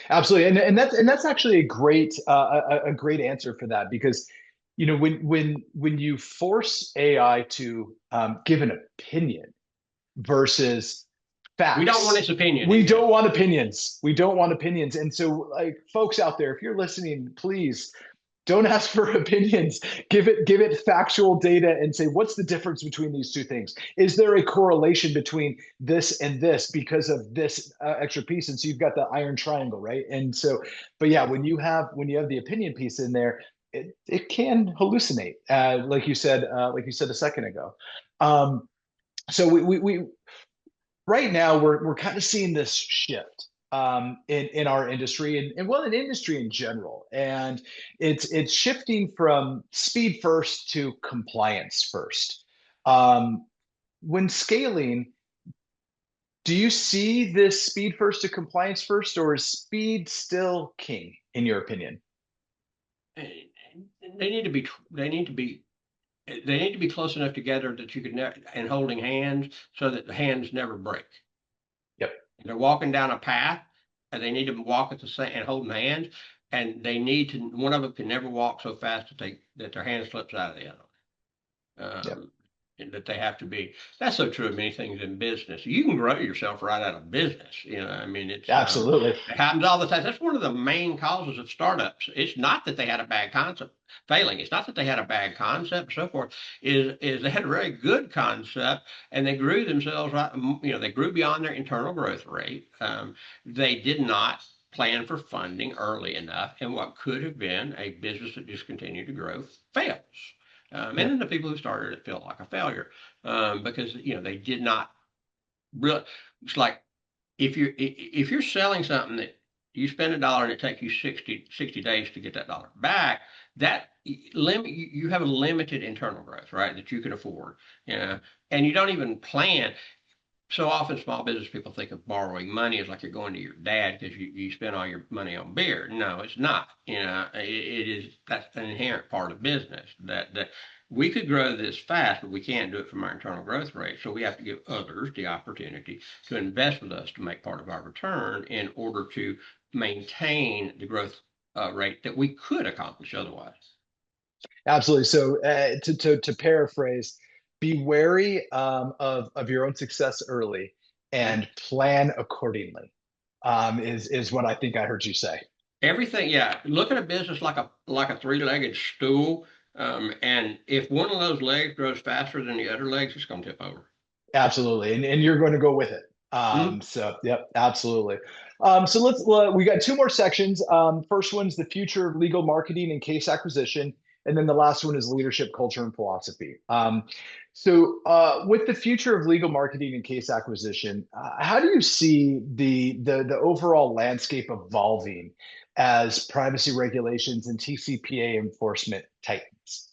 Absolutely, and that's actually a great answer for that, because when you force AI to give an opinion versus We don't want its facts, opinion. we Yeah. don't want opinions. We don't want opinions, and so like folks out there, if you're listening, please don't ask for opinions. Give it factual data and say, what's the difference between these two things? Is there a correlation between this and this because of this extra piece? And so you've got the iron triangle, right? And so, but yeah, when you have the opinion piece in there, it can hallucinate, like you said a second ago. um, so we right now we're kind of seeing this shift in our industry, and well, in industry in general, and it's shifting from speed first to compliance first. Um, when scaling, do you see this speed first to compliance first, or is speed still king in your opinion? They need to be. They need to be. They need to be close enough together that you can and holding hands so that the hands never break. Yep. They're walking down a path, and they need to walk at the same and holding hands, and they need to. One of them can never walk so fast that their hand slips out of the other. Yep. And that they have to be. That's so true of many things in business. You can grow yourself right out of business. I mean, Absolutely. it happens all the time. That's one of the main causes of startups. It's not that they had a bad concept failing. It's not that they had a bad concept and so forth. Is they had a very good concept and they grew themselves right. They grew beyond their internal growth rate. They did not plan for funding early enough, and what could have been a business that just continued to grow fails. And Yep. then the people who started it felt like a failure because they did not really. It's like if you're selling something that you spend $1 and it takes you 60 days to get that dollar back, that you have a limited internal growth, right? That you can afford, you know, and you don't even plan. So often small business people think of borrowing money as like you're going to your dad because you spend all your money on beer. No, it's not. You know, it is, that's an inherent part of business that we could grow this fast, but we can't do it from our internal growth rate. So we have to give others the opportunity to invest with us to make part of our return in order to maintain the growth rate that we could accomplish otherwise. Absolutely. So to paraphrase, be wary of your own success early Yeah. and plan accordingly. Is what I think I heard you say. Everything, yeah. Look at a business like a three-legged stool, and if one of those legs grows faster than the other legs, it's going to tip over. Absolutely, and you're going to go with it. Mhm. So yep, absolutely. So we got two more sections. First one's the future of legal marketing and case acquisition, and then the last one is leadership, culture, and philosophy. With the future of legal marketing and case acquisition, how do you see the overall landscape evolving as privacy regulations and TCPA enforcement tightens?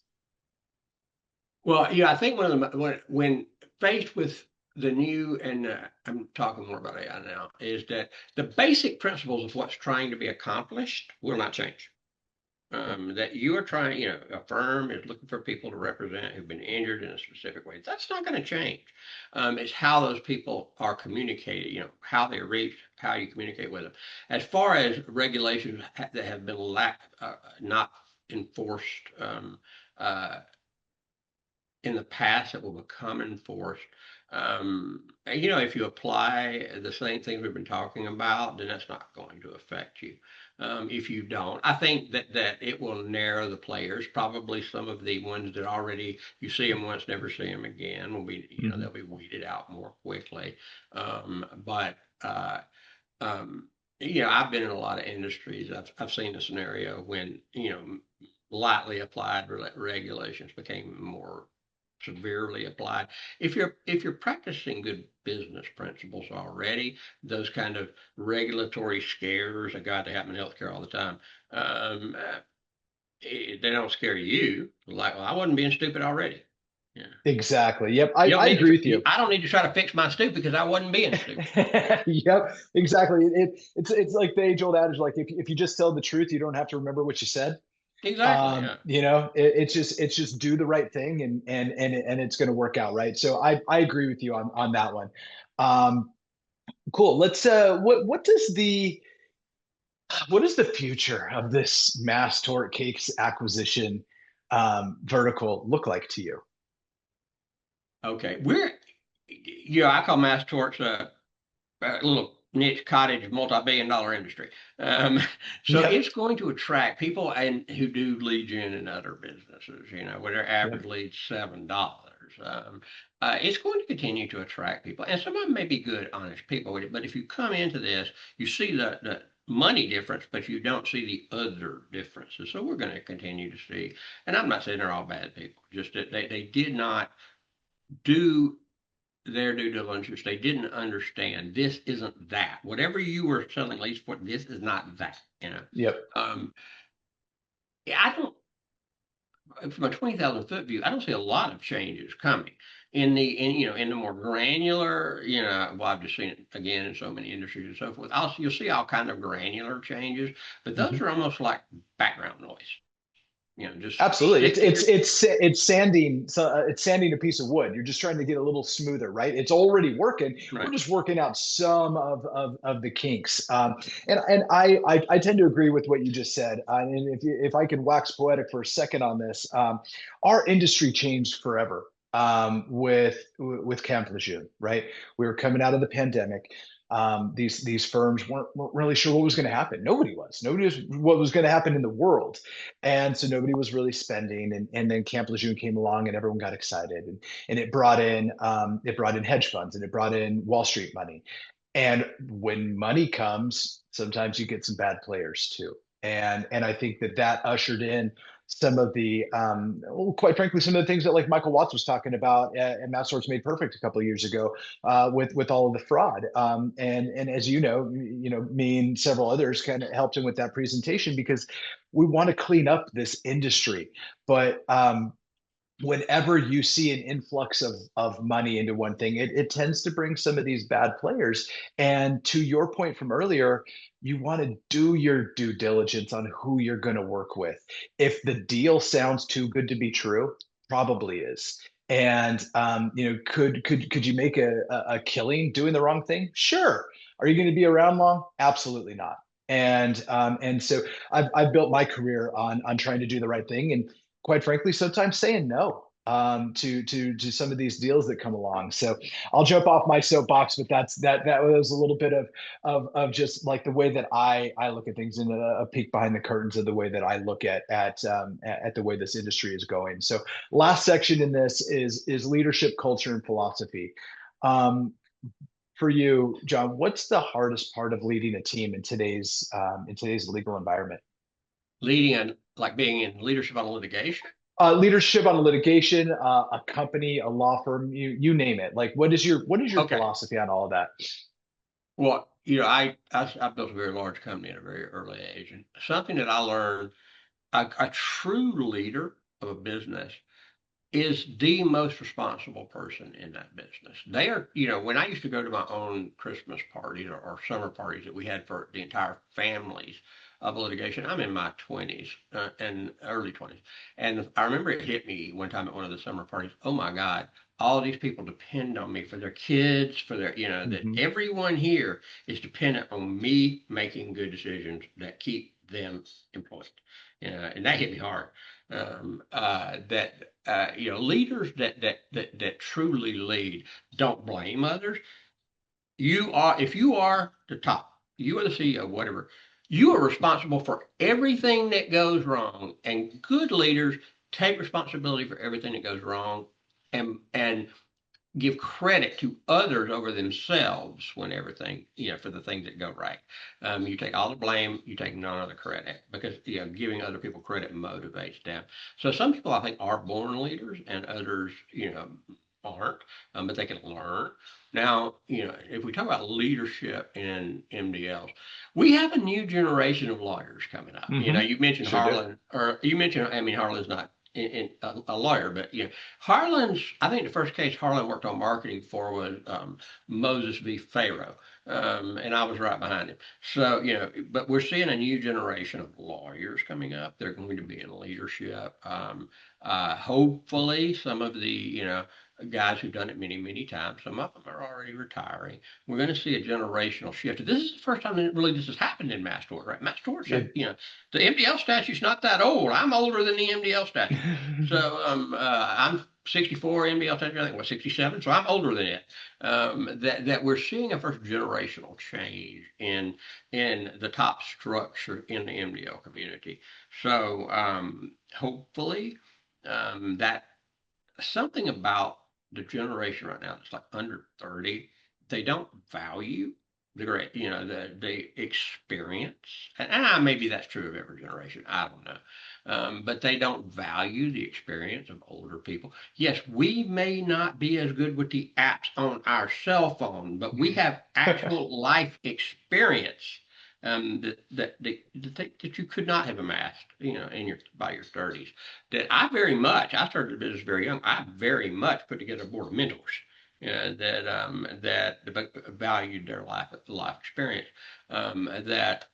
Well, yeah, I think one of the when faced with the new, and I'm talking more about AI now, is that the basic principles of what's trying to be accomplished will not change. That you are trying, you know, a firm is looking for people to represent who've been injured in a specific way. That's not going to change. It's how those people are communicated, you know, how they're reached, how you communicate with them. As far as regulations that have been not enforced uh, in the past that will become enforced. You know, if you apply the same things we've been talking about, then that's not going to affect you. If you don't, I think that it will narrow the players. Probably some of the ones that already you see them once, never see them again will be, you know, Mhm. they'll be weeded out more quickly. But you know, I've been in a lot of industries. I've seen a scenario when, you know, lightly applied regulations became more severely applied. If you're practicing good business principles already, those kind of regulatory scares, a God, they happen in healthcare all the time. Um, uh, they don't scare you. Like, well, I wasn't being stupid already. Yeah. Exactly. Yep. You don't I need agree with to. you. I don't need to try to fix my stupid because I wasn't being stupid. Yep, exactly. It's like the age old adage, like if you just tell the truth, you don't have to remember what you said. Exactly. Yeah. It's just do the right thing and it's going to work out, right? So I agree with you on that one. Um, cool. Let's what is the future of this mass tort case acquisition vertical look like to you? Okay. Yeah, I call mass torts a little niche cottage multi-billion-dollar industry. Um, so Yep. it's going to attract people and who do lead gen and other businesses, you know, where their average Yep. lead's $7. It's going to continue to attract people, and some of them may be good, honest people with it. But if you come into this, you see the money difference, but you don't see the other differences. So we're going to continue to see, and I'm not saying they're all bad people, just that they did not do their due diligence. They didn't understand this isn't that. Whatever you were selling leads for, this is not that. You know, Yep. um, yeah, I don't. From a 20,000 foot view, I don't see a lot of changes coming in you know in the more granular. You know, well, I've just seen it again in so many industries and so forth. You'll see all kind of granular changes, but those Mhm. are almost like background noise. You know, just Absolutely. stick to your It's sanding a piece of wood. You're just trying to get a little smoother, right? It's already working. We're right. just working out some of the kinks. And I tend to agree with what you just said. And if I could wax poetic for a second on this, our industry changed forever with Camp Lejeune, right? We were coming out of the pandemic. These firms weren't really sure what was going to happen. Nobody was. Nobody was what was going to happen in the world, and so nobody was really spending. And then Camp Lejeune came along, and everyone got excited, and it brought in hedge funds, and it brought in Wall Street money. And when money comes, sometimes you get some bad players too. And I think that ushered in some of the, well, quite frankly, some of the things that like Michael Watts was talking about at Mass Torts Made Perfect a couple of years ago, with all of the fraud. And as me and several others kind of helped him with that presentation because we want to clean up this industry. But whenever you see an influx of money into one thing, it tends to bring some of these bad players. And to your point from earlier, you want to do your due diligence on who you're going to work with. If the deal sounds too good to be true, probably is. And could you make a killing doing the wrong thing? Sure. Are you going to be around long? Absolutely not. And so I've built my career on trying to do the right thing, and quite frankly, sometimes saying no to some of these deals that come along. So I'll jump off my soapbox, but that was a little bit of just like the way that I look at things, and a peek behind the curtains of the way that I look at the way this industry is going. So last section in this is leadership, culture, and philosophy. For you, John, what's the hardest part of leading a team in today's legal environment? Leading and like being in leadership on litigation. Leadership on a litigation, a company, a law firm, you name it. Like, what is your Okay. philosophy on all of that? Well, I built a very large company at a very early age, and something that I learned, a true leader of a business is the most responsible person in that business. They are, when I used to go to my own Christmas parties or summer parties that we had for the entire families of litigation, I'm in my 20s and early 20s. And I remember it hit me one time at one of the summer parties. Oh my God, all these people depend on me for their kids, for their, that Hmm. everyone here is dependent on me making good decisions that keep them employed. And that hit me hard. That leaders that truly lead don't blame others. If you are the top, you are the CEO, whatever, you are responsible for everything that goes wrong. And good leaders take responsibility for everything that goes wrong, and give credit to others over themselves when everything, for the things that go right. You take all the blame, you take none of the credit, because giving other people credit motivates them. So some people I think are born leaders, and others, aren't, but they can learn. Now, if we talk about leadership in MDLs, we have a new generation of lawyers coming up. Hmm. You mentioned Sure do. Harlan, or you mentioned, I mean, Harlan's not a lawyer, but Harlan's. I think the first case Harlan worked on marketing for was Moses v. Pharaoh, and I was right behind him. So but we're seeing a new generation of lawyers coming up. They're going to be in leadership. Hopefully, some of the guys who've done it many, many times. Some of them are already retiring. We're going to see a generational shift. This is the first time that really this has happened in Mass Tort, right? Mass Torts have, It- the MDL statute's not that old. I'm older than the MDL statute. So I'm 64, MDL statute, I think was 67, so I'm older than it. That we're seeing a first generational change in the top structure in the MDL community. So hopefully that something about the generation right now that's like under 30, they don't value the great, the experience. And maybe that's true of every generation. I don't know. But they don't value the experience of older people. Yes, we may not be as good with the apps on our cell phone, but we have actual life experience that you could not have amassed, in by your 30s. I started the business very young. I very much put together a board of mentors that valued their life experience. That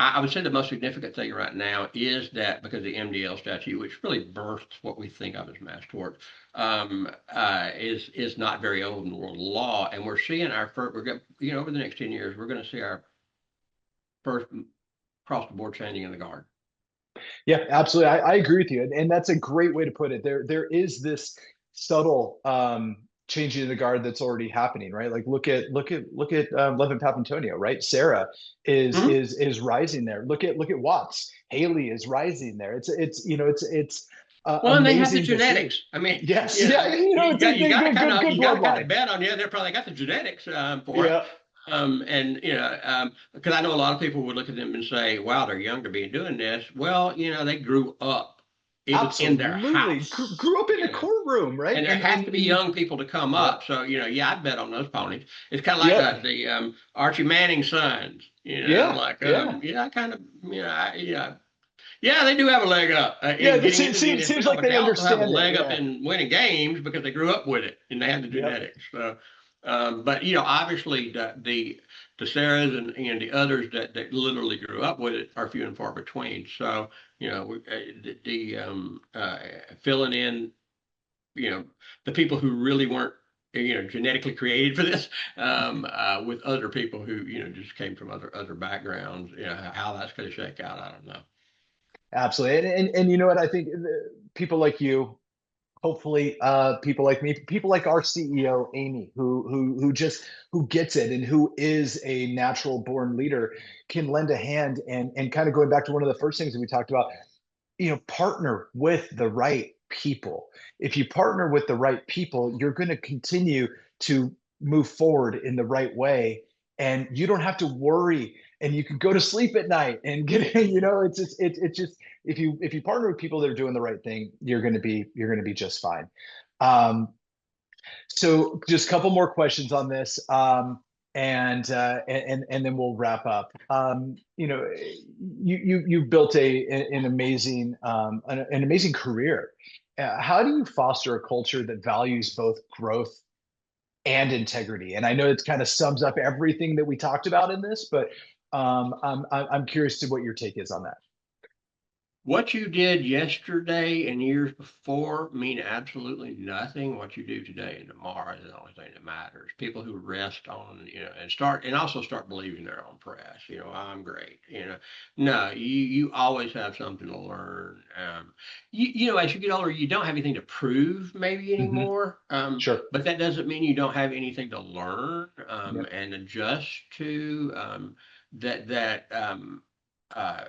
I would say the most significant thing right now is that because the MDL statute, which really birthed what we think of as mass tort, is not very old in the world of law, and we're seeing our first. We're going, over the next 10 years, we're going to see our first across the board changing in the guard. Yeah, absolutely. I agree with you, and that's a great way to put it. There is this subtle changing of the guard that's already happening, right? Like look at 𝗲𝗲𝗀𝗶 Antonio, right? Sarah is Mhm. is is rising there. Look at Watts. Haley is rising there. It's Well, and they have the amazing to see. genetics. I mean, Yes, yeah, you it's a got you got to good kind of good you got to kind bloodline. of bet on. Yeah, they're probably got the genetics for it. Yeah. And because I know a lot of people would look at them and say, "Wow, they're young to be doing this." Well, they grew up. It was in their Absolutely. house, Grew up in a courtroom, right? and there has to be young people to come Yeah, up. So yeah, I'd bet on those ponies. It's kind of like yeah, the Archie Manning sons. yeah, Like yeah. yeah, I kind of yeah, they do have a leg up Yeah, in this getting into the seems NFL, like but they they also have a understand it. leg up Yeah. in winning games because they grew up with it and they have the Yep. genetics. So, but obviously the Sarahs and the others that literally grew up with it are few and far between. So, filling in, you know, the people who really weren't, genetically created for this, with other people who, just came from other backgrounds. How that's going to shake out, I don't know. Absolutely. And you know what? I think people like you, hopefully people like me, people like our CEO Amy, who just who gets it and who is a natural born leader, can lend a hand. And kind of going back to one of the first things that we talked about, partner with the right people. If you partner with the right people, you're going to continue to move forward in the right way, and you don't have to worry, and you can go to sleep at night and get it's just if you partner with people that are doing the right thing, you're going to be just fine. So just a couple more questions on this, and then we'll wrap up. You built an amazing an amazing career. How do you foster a culture that values both growth and integrity? And I know it kind of sums up everything that we talked about in this, but I'm curious to what your take is on that. What you did yesterday and years before mean absolutely nothing. What you do today and tomorrow is the only thing that matters. People who rest on, and also start believing their own press. I'm great. No, you always have something to learn. As you get older, you don't have anything to prove maybe Hmm. anymore. Sure. But that doesn't mean you don't have anything to learn, Yep. and adjust to. That uh,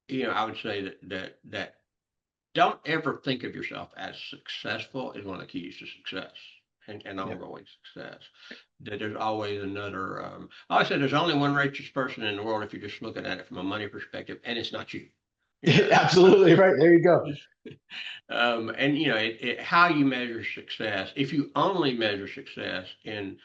I would say that don't ever think of yourself as successful is one of the keys to success and Yep. ongoing success. That there's always another. I always say there's only one righteous person in the world if you're just looking at it from a money perspective, and it's not you. You know, Absolutely right. There you go. and how you measure success. If you only measure success in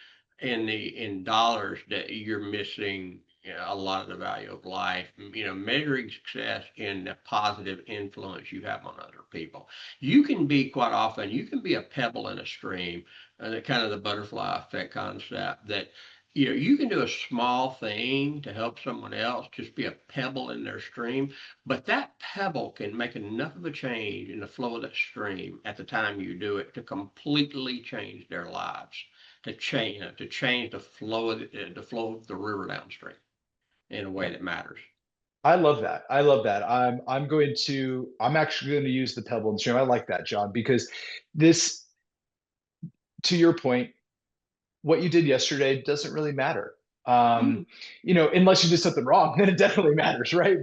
dollars, that you're missing, a lot of the value of life. Measuring success in the positive influence you have on other people. You can be quite often. You can be a pebble in a stream. The kind of the butterfly effect concept that. You can do a small thing to help someone else, just be a pebble in their stream, but that pebble can make enough of a change in the flow of that stream at the time you do it to completely change their lives, to change the flow of the river downstream in a way Yep. that matters. I love that. I love that. I'm actually going to use the pebble and stream. I like that, John, because this, to your point, what you did yesterday doesn't really matter. Mhm. Unless you did something wrong, then it definitely matters, right?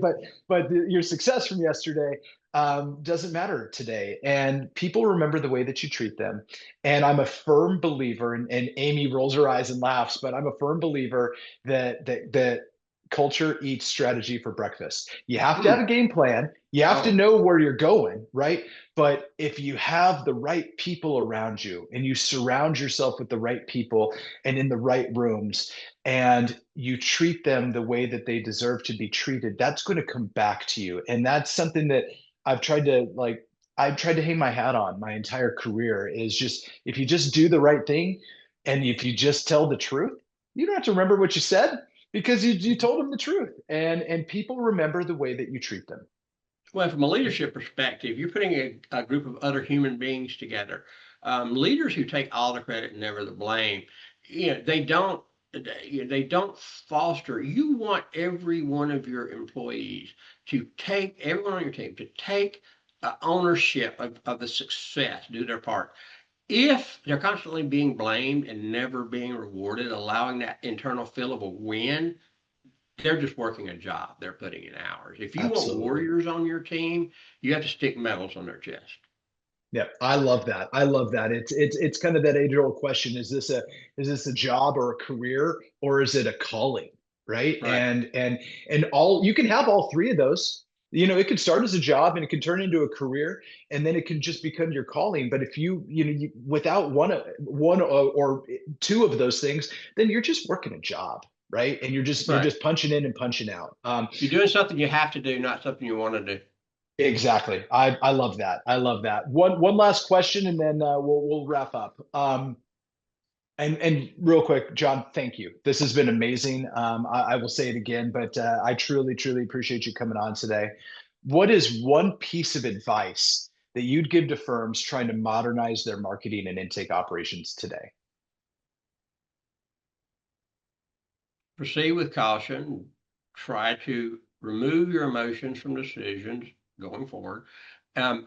But your success from yesterday doesn't matter today, and people remember the way that you treat them. And I'm a firm believer, and Amy rolls her eyes and laughs, but I'm a firm believer that culture eats strategy for breakfast. You have to have a Mm. game plan. You have to Oh, know where you're going, right? But if you have the right people around you and you surround yourself with the right people and in the right rooms, and you treat them the way that they deserve to be treated, that's going to come back to you. And that's something that I've tried to like, I've tried to hang my hat on my entire career, is just if you just do the right thing and if you just tell the truth, you don't have to remember what you said because you told them the truth. And people remember the way that you treat them. well, from a leadership perspective, you're putting a group of other human beings together. Leaders who take all the credit and never the blame, they don't. They don't foster. You want every one of your employees to take everyone on your team to take ownership of the success, do their part. If they're constantly being blamed and never being rewarded, allowing that internal feel of a win, they're just working a job. They're putting in hours. If you want Absolutely. warriors on your team, you have to stick medals on their chest. Yeah, I love that. I love that. It's kind of that age-old question: is this a job or a career, or is it a calling? Right? Right. And all you can have all three of those. It could start as a job and it can turn into a career, and then it can just become your calling. But if without one or two of those things, then you're just working a job, right? And you're Right. just punching in and punching out. You're doing something you have to do, not something you want to do. Exactly. I love that. I love that. One last question, and then we'll wrap up. And real quick, John, thank you. This has been amazing. I will say it again, but I truly appreciate you coming on today. What is one piece of advice that you'd give to firms trying to modernize their marketing and intake operations today? Proceed with caution. Try to remove your emotions from decisions going forward,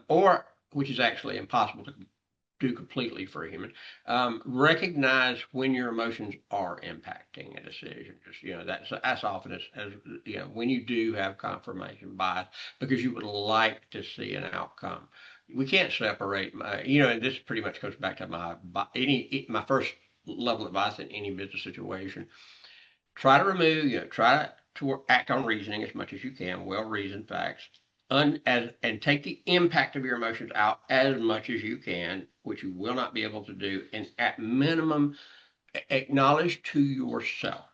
or which is actually impossible to do completely for a human. Recognize when your emotions are impacting a decision. Just that's often as when you do have confirmation bias because you would like to see an outcome. We can't separate and this pretty much goes back to my first level of advice in any business situation. Try to try to act on reasoning as much as you can, well reasoned facts, and take the impact of your emotions out as much as you can, which you will not be able to do, and at minimum, acknowledge to yourself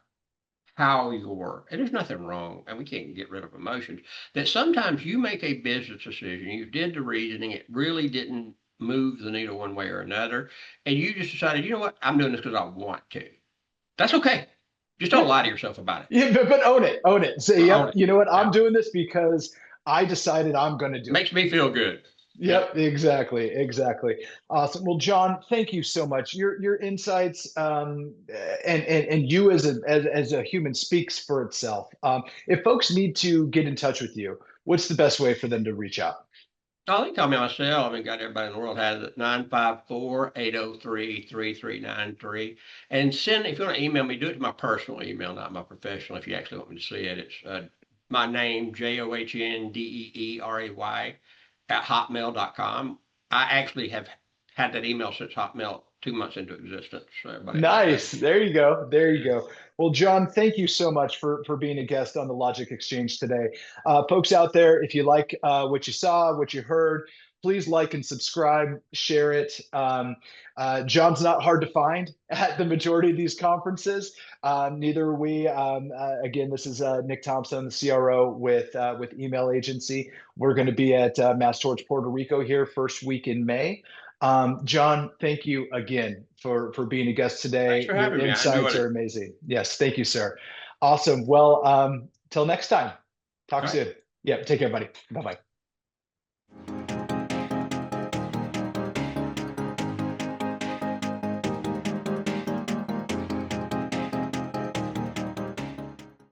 how you're, and there's nothing wrong, and we can't get rid of emotions, that sometimes you make a business decision, you did the reasoning, it really didn't move the needle one way or another, and you just decided, you know what, I'm doing this because I want to. That's okay. Just don't Yeah, lie to yourself about it. yeah, but own it. Say, Own yep, it. you know what? Yeah. I'm doing this because I decided I'm going to do it. Makes me feel good. Yeah. Yep, exactly. Awesome. Well, John, thank you so much. Your insights and you as a human speaks for itself. If folks need to get in touch with you, what's the best way for them to reach out? Oh, they call me on my cell. I mean, got everybody in the world has it. 954-803-3393. And if you want to email me, do it to my personal email, not my professional, if you actually want me to see it. It's my name, JOHNDEERAY at hotmail.com. I actually have had that email since Hotmail 2 months into existence. So everybody knows that. Nice. There you go. There you go. Well, John, thank you so much for being a guest on the Logic Exchange today. Folks out there, if you like what you saw, what you heard, please like and subscribe, share it. John's not hard to find at the majority of these conferences. Neither are we. Again, this is Nick Thompson, the CRO with Email Agency. We're going to be at Mass Torch Puerto Rico here first week in May. John, thank you again for being a guest Thanks today. for Your having me. I enjoyed insights are it. amazing. Yes, thank you, sir. Awesome. Well, till next time. Talk All right. soon. Yeah, take care, buddy. Bye bye.